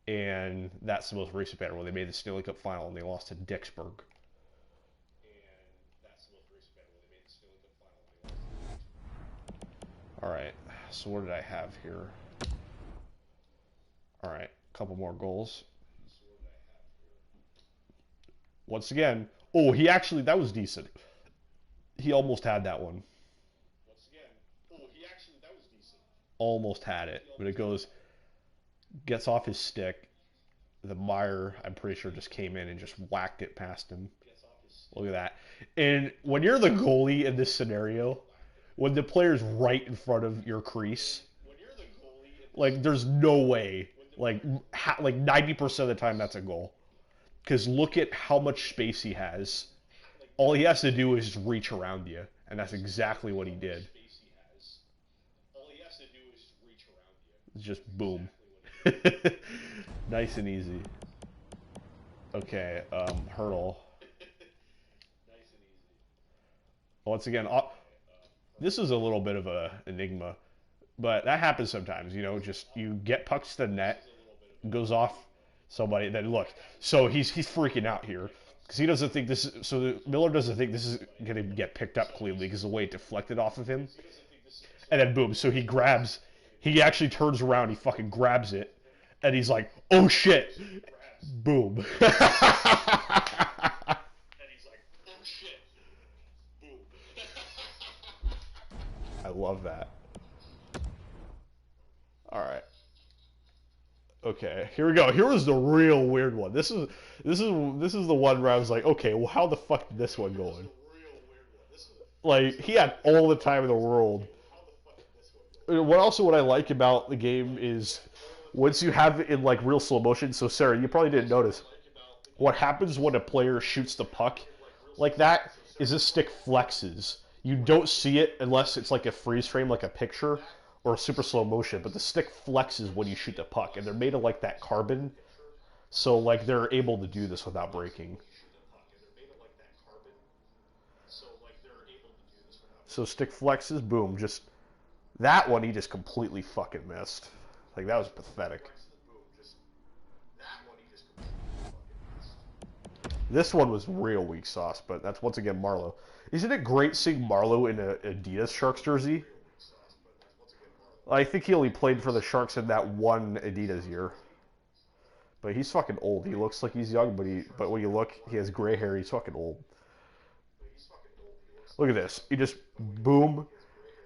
And that's the most recent banner, when they made the Stanley Cup final and they lost to Dixburg. Alright, so what did I have here? Alright, a couple more goals. Once again, oh, that was decent. He almost had that one. Almost had it, but it gets off his stick. The Meyer, I'm pretty sure, just came in and just whacked it past him. Look at that. And when you're the goalie in this scenario, when the player's right in front of your crease, like, there's no way. Like 90% of the time, that's a goal. Because look at how much space he has. All he has to do is just reach around you. And that's exactly what he did. Just boom. Nice and easy. Okay, hurdle. Once again, this is a little bit of a enigma, but that happens sometimes. You know, just you get pucks to the net, goes off somebody. Then look, so he's freaking out here because he doesn't think this is. So Miller doesn't think this is gonna get picked up cleanly because the way it deflected off of him, and then boom. So he grabs. He actually turns around. He fucking grabs it, and he's like, "Oh shit!" Boom. I love that. All right. Okay, here we go. Here was the real weird one. This is the one where I was like, okay, well, how the fuck did this one go in? Like, he had all the time in the world. What I like about the game is once you have it in like real slow motion. So Sarah, you probably didn't notice what happens when a player shoots the puck like that is this stick flexes. You don't see it unless it's like a freeze frame, like a picture, or a super slow motion, but the stick flexes when you shoot the puck, and they're made of like that carbon, so like they're able to do this without breaking. So stick flexes, boom, just that one he just completely fucking missed. Like, that was pathetic. This one was real weak sauce, but that's once again Marlowe. Isn't it great seeing Marlowe in an Adidas Sharks jersey? I think he only played for the Sharks in that one Adidas year. But he's fucking old. He looks like he's young, but when you look, he has gray hair. He's fucking old. Look at this. He just, boom.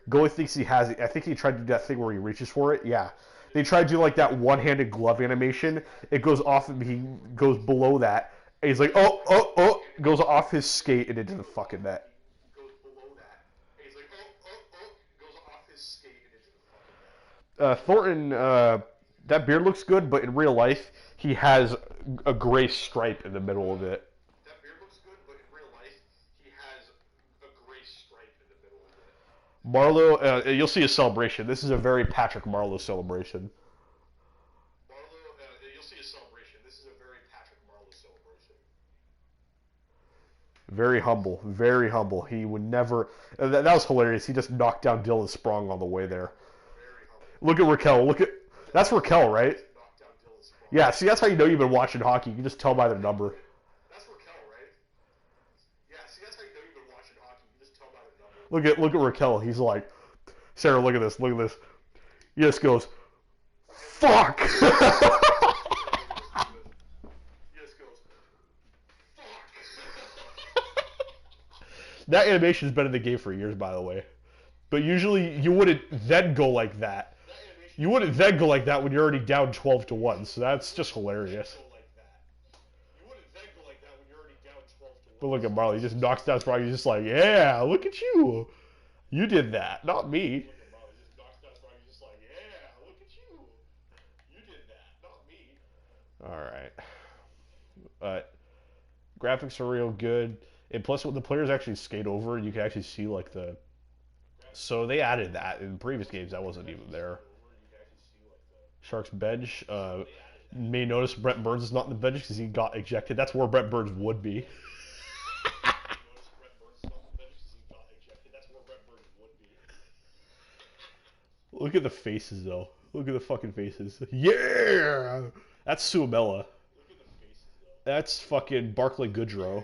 Goalie thinks he has it. I think he tried to do that thing where he reaches for it. Yeah. They tried to do like that one-handed glove animation. It goes off, and he goes below that. And he's like, oh, goes off his skate and into the fucking net. Thornton, that beard looks good, but in real life, he has a gray stripe in the middle of it. That beard looks good, but in real life, he has a gray stripe in the middle of it. Marlowe, you'll see a celebration. This is a very Patrick Marlowe celebration. You'll see a celebration. This is a very Patrick Marlowe celebration. Very humble, very humble. He would never. That was hilarious. He just knocked down Dylan Sprong on the way there. Look at Raquel. That's Raquel, right? Yeah. See, that's how you know you've been watching hockey. You can just tell by their number. That's Raquel, right? Yeah. See, that's how you know you've been watching hockey. You can just tell by their number. Look at Raquel. He's like, Sarah. Look at this. Look at this. He just goes, fuck. That animation's been in the game for years, by the way. But usually you wouldn't then go like that. You wouldn't then go like that when you're already down 12-1. So that's just hilarious. But look at Marley. He just knocks down Sprong. He's just like, yeah, look at you. You did that, not me. All right. But graphics are real good. And plus, when the players actually skate over, you can actually see, like, the... So they added that. In previous games, that wasn't even there. Sharks bench. May notice Brent Burns is not in the bench because he got ejected. That's where Brent Burns would be. Look at the faces, though. Look at the fucking faces. Yeah! That's Suomela. That's fucking Barclay Goodrow.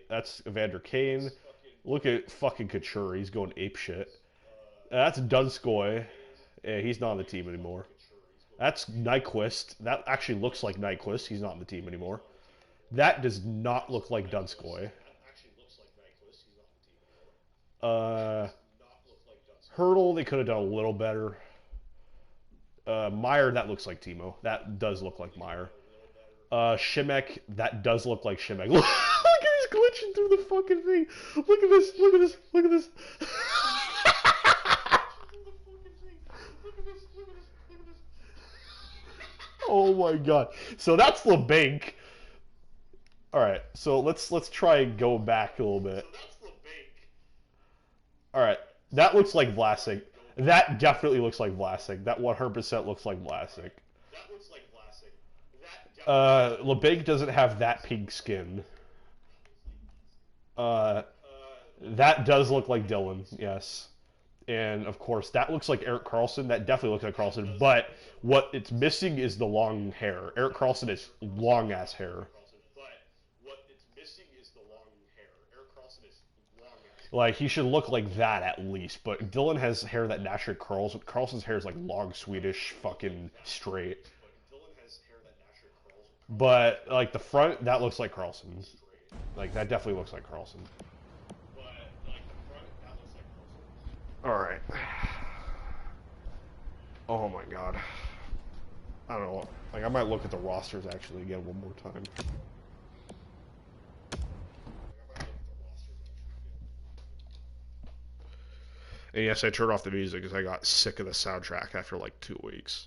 That's Evander Kane. Look at fucking Couture. He's going apeshit. That's Dunskoy. Yeah, he's not on the team anymore. That's Nyquist. That actually looks like Nyquist. He's not on the team anymore. That does not look like Dunskoy. Hurdle, they could have done a little better. Meyer, that looks like Timo. That does look like Meyer. Shimek, that does look like Shimek. Look at he's glitching through the fucking thing. Look at this, look at this, look at this. Oh my god. So that's LeBanc. Alright, so let's try and go back a little bit. Alright, that looks like Vlasic. That definitely looks like Vlasic. That 100% looks like Vlasic. LeBanc doesn't have that pink skin. That does look like Dylan, yes. And, of course, that looks like Erik Karlsson. That definitely looks like Karlsson. But what it's missing is the long hair. Erik Karlsson has long-ass hair. Like, he should look like that at least. But Dylan has hair that naturally curls. Karlsson's hair is like long, Swedish, fucking straight. But, like, the front, that looks like Karlsson. Like, that definitely looks like Karlsson. Alright. Oh my god. I don't know. Like, I might look at the rosters actually again one more time. And yes, I turned off the music because I got sick of the soundtrack after like 2 weeks.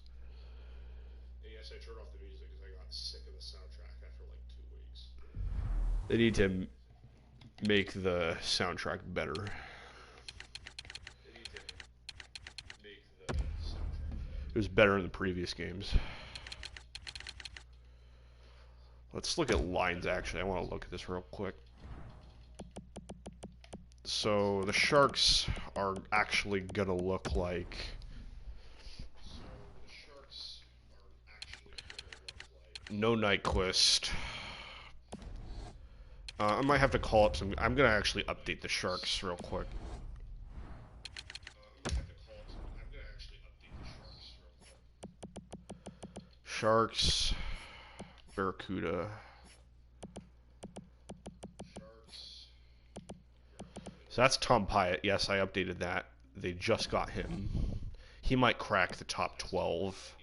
They need to make the soundtrack better. It was better in the previous games. Let's look at lines, actually. I want to look at this real quick. So, the Sharks are actually going to look like... No Nyquist. I might have to call up some... I'm going to actually update the Sharks real quick. Sharks, Barracuda. So that's Tom Pyatt. Yes, I updated that. They just got him. He might crack the top 12.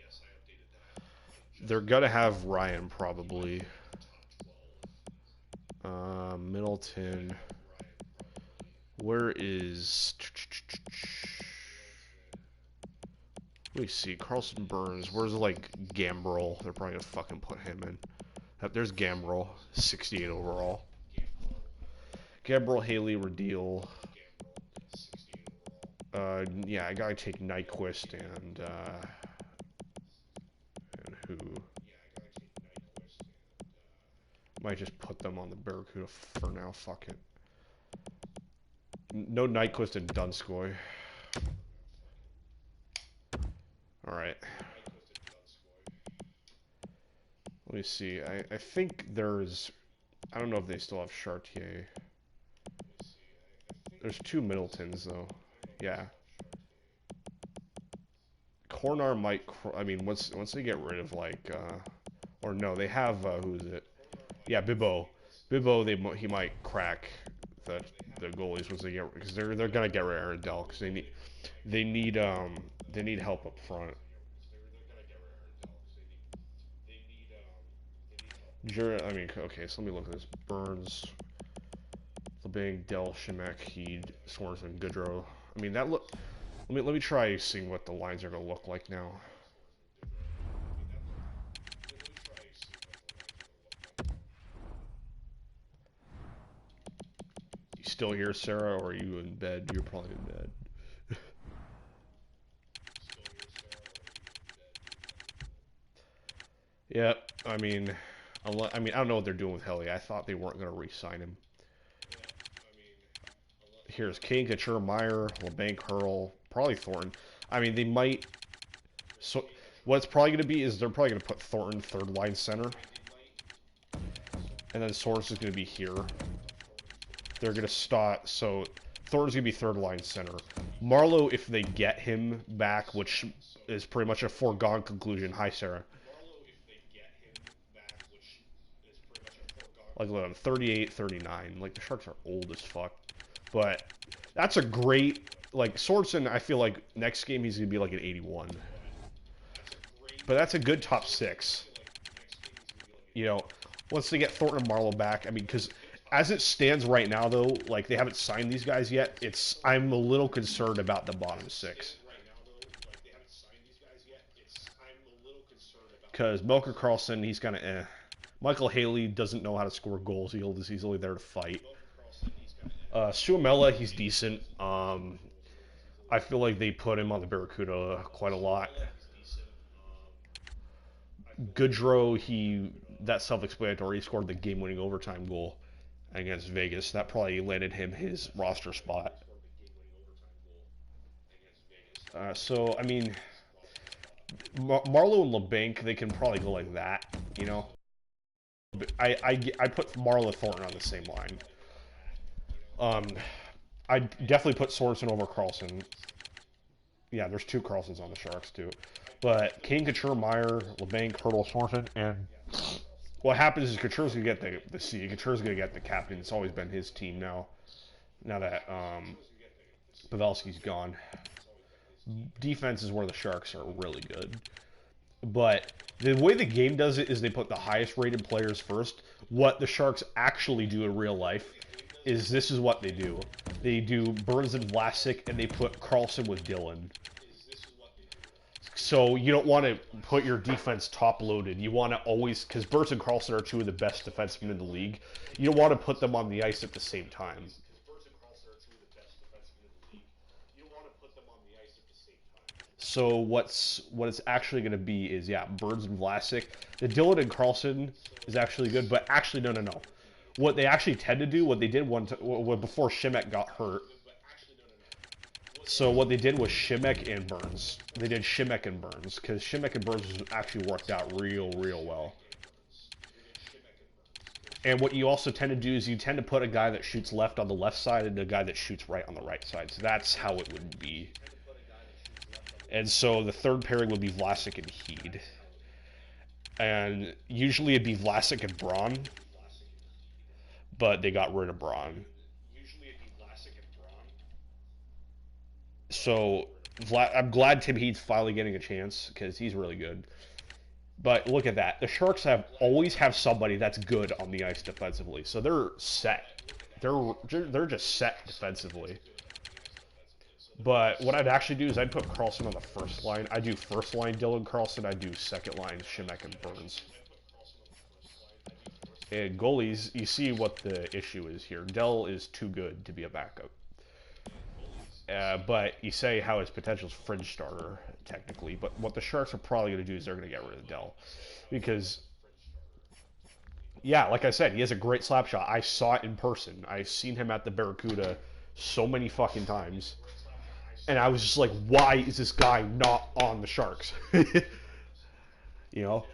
They're going to have Ryan, probably. Middleton. Where is... Let me see. Carlson Burns. Where's, like, Gambrel? They're probably gonna fucking put him in. There's Gambrel. 68 overall. Gambrel, Haley, Radil. Yeah, I gotta take Nyquist and who? Might just put them on the Barracuda for now. Fuck it. No Nyquist and Dunskoy. Alright. Let me see. I think there's... I don't know if they still have Chartier. There's 2 Middletons, though. Yeah. Cornar might... I mean, once they get rid of, like... or no, they have... who is it? Yeah, Bibbo. Bibbo, he might crack the goalies once they get... Because they're gonna get rid of Arundel, because they need help up front. I mean, okay, so let me look at this. Burns, LeBang, Dell, Shimek, Heed, Sorensen, Goodrow. I mean, that look... Let me try seeing what the lines are going to look like now. You still here, Sarah, or are you in bed? You're probably in bed. Yeah, I mean, I don't know what they're doing with Helly. I thought they weren't going to re-sign him. Here's Kane, Couture, Meyer, LeBanc, Hurl, probably Thornton. I mean, they might... So, what it's probably going to be is they're probably going to put Thornton third-line center. And then Source is going to be here. They're going to start... So, Thornton's going to be third-line center. Marlowe, if they get him back, which is pretty much a foregone conclusion. Hi, Sarah. Like, look, I'm 38, 39. Like, the Sharks are old as fuck. But that's a great... Like, Sorensen, I feel like next game he's going to be like an 81. But that's a good top 6. You know, once they get Thornton and Marlowe back, I mean, because as it stands right now, though, like, they haven't signed these guys yet. I'm a little concerned about the bottom 6. Because Melker Karlsson, he's kind of eh. Michael Haley doesn't know how to score goals. He's only there to fight. Suomela, he's decent. I feel like they put him on the Barracuda quite a lot. Goodrow, that's self-explanatory. He scored the game-winning overtime goal against Vegas. That probably landed him his roster spot. So, I mean, Marlowe and LeBanc, they can probably go like that, you know? I put Marlowe and Thornton on the same line. I definitely put Sorensen over Karlsson. Yeah, there's 2 Karlssons on the Sharks, too. But Kane, Couture, Meyer, LeBanc, Hurdle, Sorensen, and what happens is Couture's going to get the C. Couture's going to get the captain. It's always been his team now that Pavelski's gone. Defense is where the Sharks are really good. But the way the game does it is they put the highest rated players first. What the Sharks actually do in real life is this is what they do. They do Burns and Vlasic, and they put Karlsson with Dylan. So you don't want to put your defense top-loaded. You want to always... Because Burns and Karlsson are 2 of the best defensemen in the league. You don't want to put them on the ice at the same time. So what it's actually going to be is, yeah, Burns and Vlasic. The Dylan and Karlsson is actually good, but actually, no. What they actually tend to do, what they did before Shimek got hurt. So what they did was Shimek and Burns. They did Shimek and Burns, because Shimek and Burns actually worked out real well. And what you also tend to do is you tend to put a guy that shoots left on the left side and a guy that shoots right on the right side. So that's how it would be. And so the third pairing would be Vlasic and Heed. And usually it'd be Vlasic and Braun. But they got rid of Braun. So I'm glad Tim Heed's finally getting a chance, because he's really good. But look at that. The Sharks always have somebody that's good on the ice defensively. So they're set. They're just set defensively. But what I'd actually do is I'd put Carlson on the first line. I do first line Dylan Carlson. I do second line Shimek and Burns. And goalies, you see what the issue is here. Dell is too good to be a backup. But you say how his potential is fringe starter, technically. But what the Sharks are probably going to do is they're going to get rid of Dell. Because, yeah, like I said, he has a great slap shot. I saw it in person. I've seen him at the Barracuda so many fucking times. And I was just like, why is this guy not on the Sharks? You know?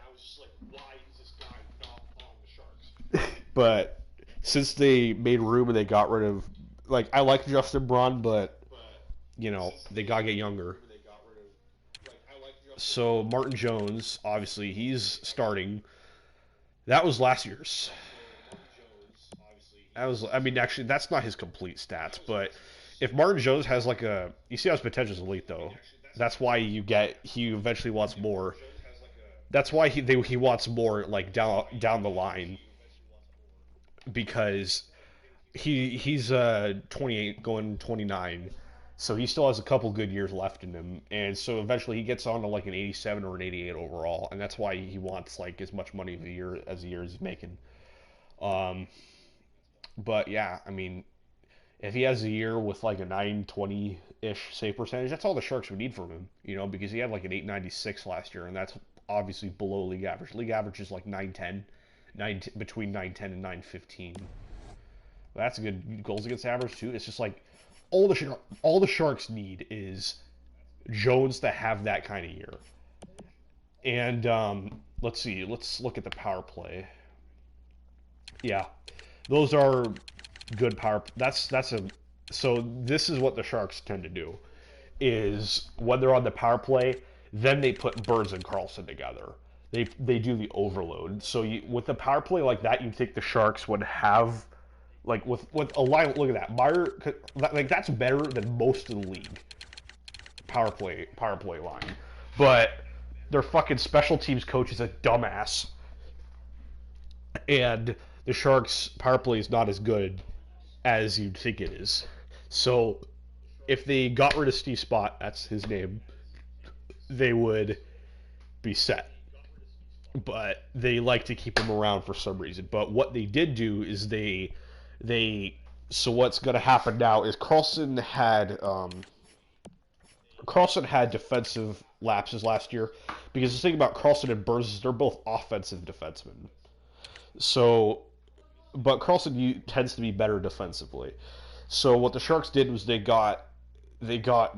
But since they made room and they got rid of, like, I like Justin Braun, but, you know, they gotta get younger. So Martin Jones, obviously, he's starting. That was last year's. That was, I mean, actually, that's not his complete stats, but if Martin Jones has like a, you see how his potential is elite though. That's why he eventually wants more. That's why he wants more like down the line. Because he's 28 going 29, so he still has a couple good years left in him, and so eventually he gets on to like an 87 or an 88 overall, and that's why he wants like as much money a year as he's making. But yeah, I mean, if he has a year with like a 920-ish save percentage, that's all the Sharks would need from him, you know, because he had like an 896 last year, and that's obviously below league average. League average is like 910. Between 910 and 915. That's a good goals against average too. It's just like all the Sharks need is Jones to have that kind of year. And let's see. Let's look at the power play. Yeah, those are good power. So this is what the Sharks tend to do, is when they're on the power play, then they put Burns and Carlson together. They do the overload. So with the power play like that, you'd think the Sharks would have, like with a line. Look at that, Meyer. Like that's better than most of the league. Power play line, but their fucking special teams coach is a dumbass, and the Sharks power play is not as good as you'd think it is. So if they got rid of Steve Spott, that's his name, they would be set. But they like to keep him around for some reason. But what they did do is so what's going to happen now is Carlson had defensive lapses last year, because the thing about Carlson and Burns is they're both offensive defensemen. So, but Carlson tends to be better defensively. So what the Sharks did was they got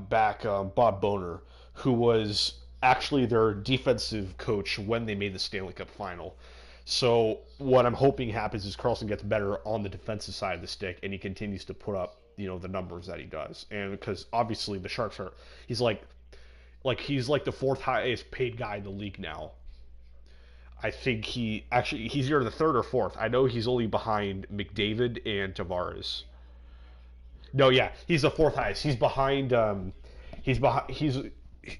back Bob Boner, who was actually their defensive coach when they made the Stanley Cup final. So what I'm hoping happens is Carlson gets better on the defensive side of the stick, and he continues to put up, you know, the numbers that he does. And because obviously the Sharks he's like the fourth highest paid guy in the league now. I think he's either the third or fourth. I know he's only behind McDavid and Tavares. No, yeah, he's the fourth highest. He's behind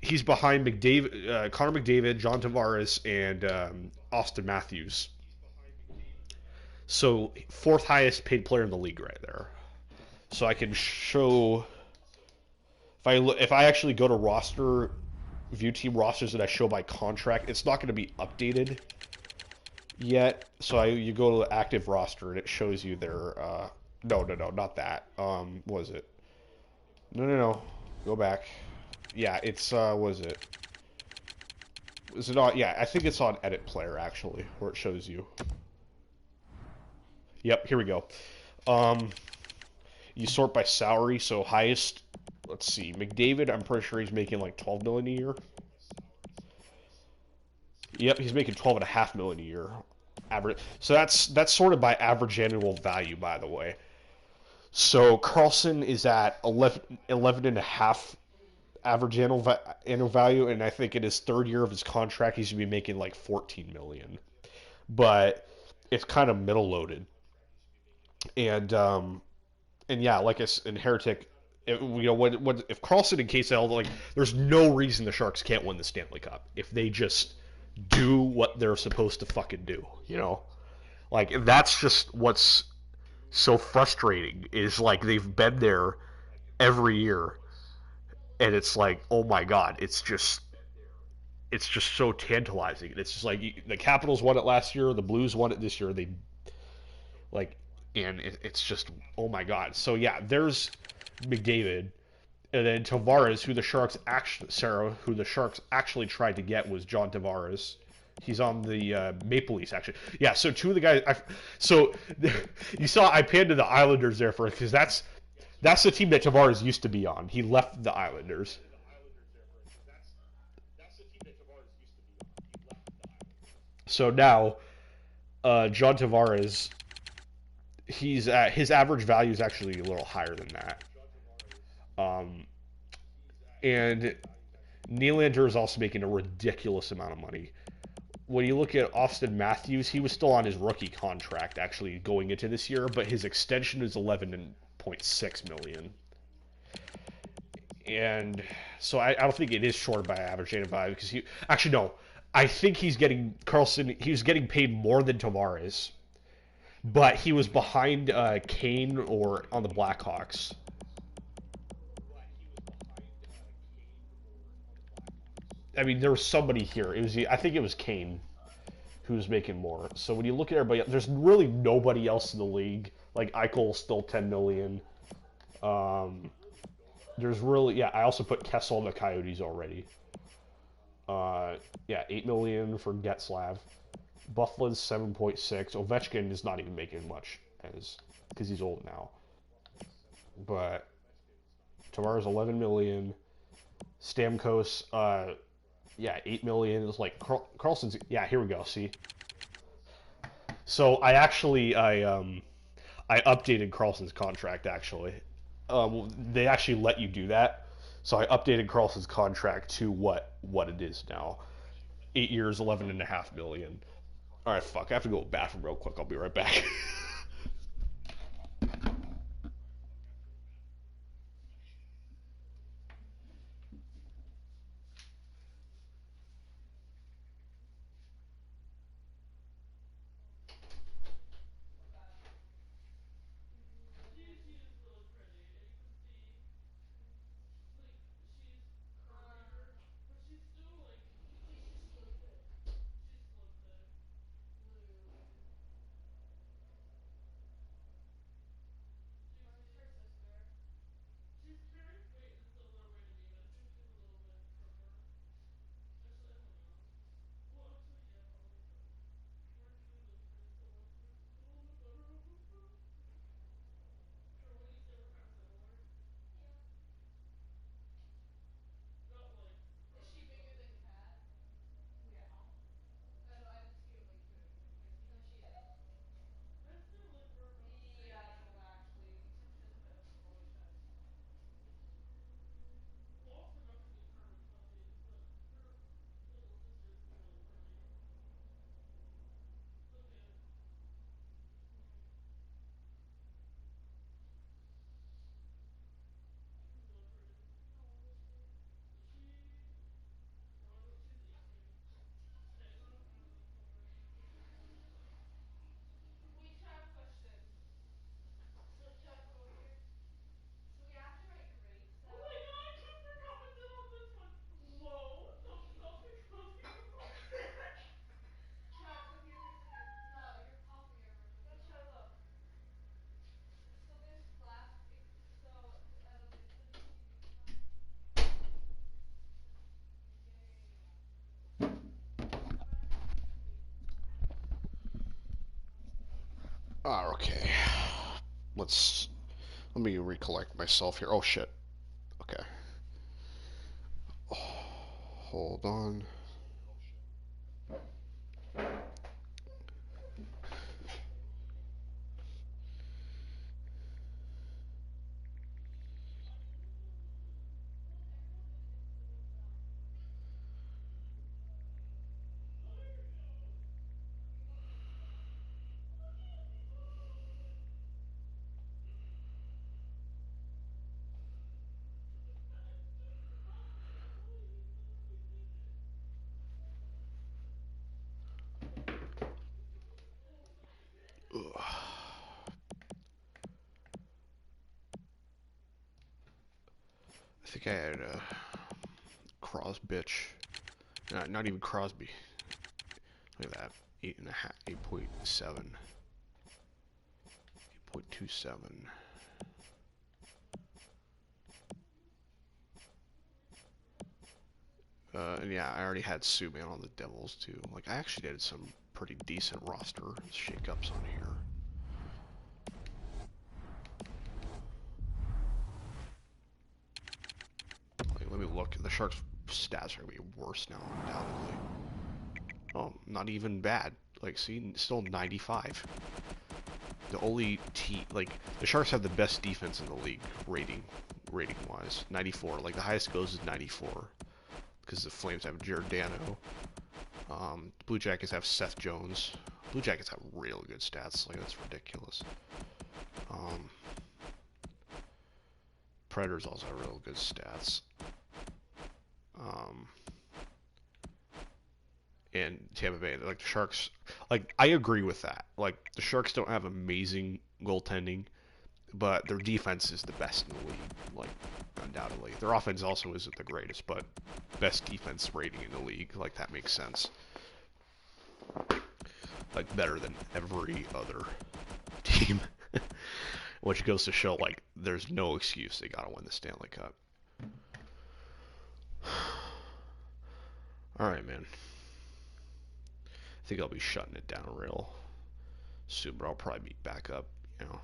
He's behind McDavid, Connor McDavid, John Tavares, and Austin Matthews. So fourth highest paid player in the league right there. So I can show, if I actually go to view team rosters that I show by contract, it's not going to be updated yet. So you go to active roster and it shows you their no, not that. What was it? No. Go back. Yeah, it's, was it? Is it on? Yeah, I think it's on Edit Player, actually, where it shows you. Yep, here we go. You sort by salary, so highest, let's see, McDavid, I'm pretty sure he's making like $12 million a year. Yep, he's making $12.5 million a year. Average. So that's sorted by average annual value, by the way. So Carlson is at 11.5 average annual value, and I think in his third year of his contract, he's going to be making like $14 million. But it's kind of middle loaded. And yeah, like in Heretic, if Carlson and KSL, like, there's no reason the Sharks can't win the Stanley Cup if they just do what they're supposed to fucking do, you know? Like, that's just what's so frustrating, is like they've been there every year. and it's like, oh my god, it's just so tantalizing. It's just like the Capitals won it last year, the Blues won it this year. They like, and it's just, oh my god. So yeah, there's McDavid, and then Tavares, who the Sharks actually tried to get was John Tavares. He's on the Maple Leafs, actually. Yeah, so two of the guys. So you saw I panned to the Islanders there for because that's the team that Tavares used to be on. He left the Islanders. So now, John Tavares, he's his average value is actually a little higher than that. Um, and Nylander is also making a ridiculous amount of money. When you look at Austin Matthews, he was still on his rookie contract actually going into this year, but his extension is 11.6 million. And so I don't think it is short by average 8.5 because he actually no, I think he's getting Carlson. He's getting paid more than Tavares, but he was behind Kane or on the Blackhawks. I mean, there was somebody here. It was I think it was Kane who was making more. So when you look at everybody, there's really nobody else in the league. Like Eichel's still 10 million. There's really I also put Kessel in the Coyotes already. 8 million for Getzlav. Bufflin's 7.6. Ovechkin is not even making much because he's old now. But Tavares 11 million. Stamkos 8 million. It's like Carlson's. Yeah, here we go. See. So I updated Carlson's contract actually. They actually let you do that. So I updated Carlson's contract to what it is now. 8 years, 11.5 million. All right, fuck. I have to go to the bathroom real quick. I'll be right back. Okay. Let me recollect myself here. Oh shit. Okay. Oh, hold on. think I had Crosbitch. Not even Crosby. Look at that. 8.5, 8.7. 8.27. And yeah, I already had Subban on the Devils too. Like, I actually did some pretty decent roster shakeups on here. Like, let me look. The Sharks' stats are gonna be worse now, undoubtedly. Oh, not even bad. Like, see, still 95. The only like, the Sharks have the best defense in the league, rating-wise. 94. Like, the highest goes is 94. Because the Flames have Giordano. Blue Jackets have Seth Jones. Blue Jackets have real good stats. Like, that's ridiculous. Predators also have real good stats. And Tampa Bay, like, the Sharks, like, I agree with that. Like, the Sharks don't have amazing goaltending, but their defense is the best in the league, like, undoubtedly. Their offense also isn't the greatest, but best defense rating in the league. Like, that makes sense. Like, better than every other team. Which goes to show, like, there's no excuse they gotta win the Stanley Cup. Alright, man. I think I'll be shutting it down real soon, but I'll probably be back up, you know.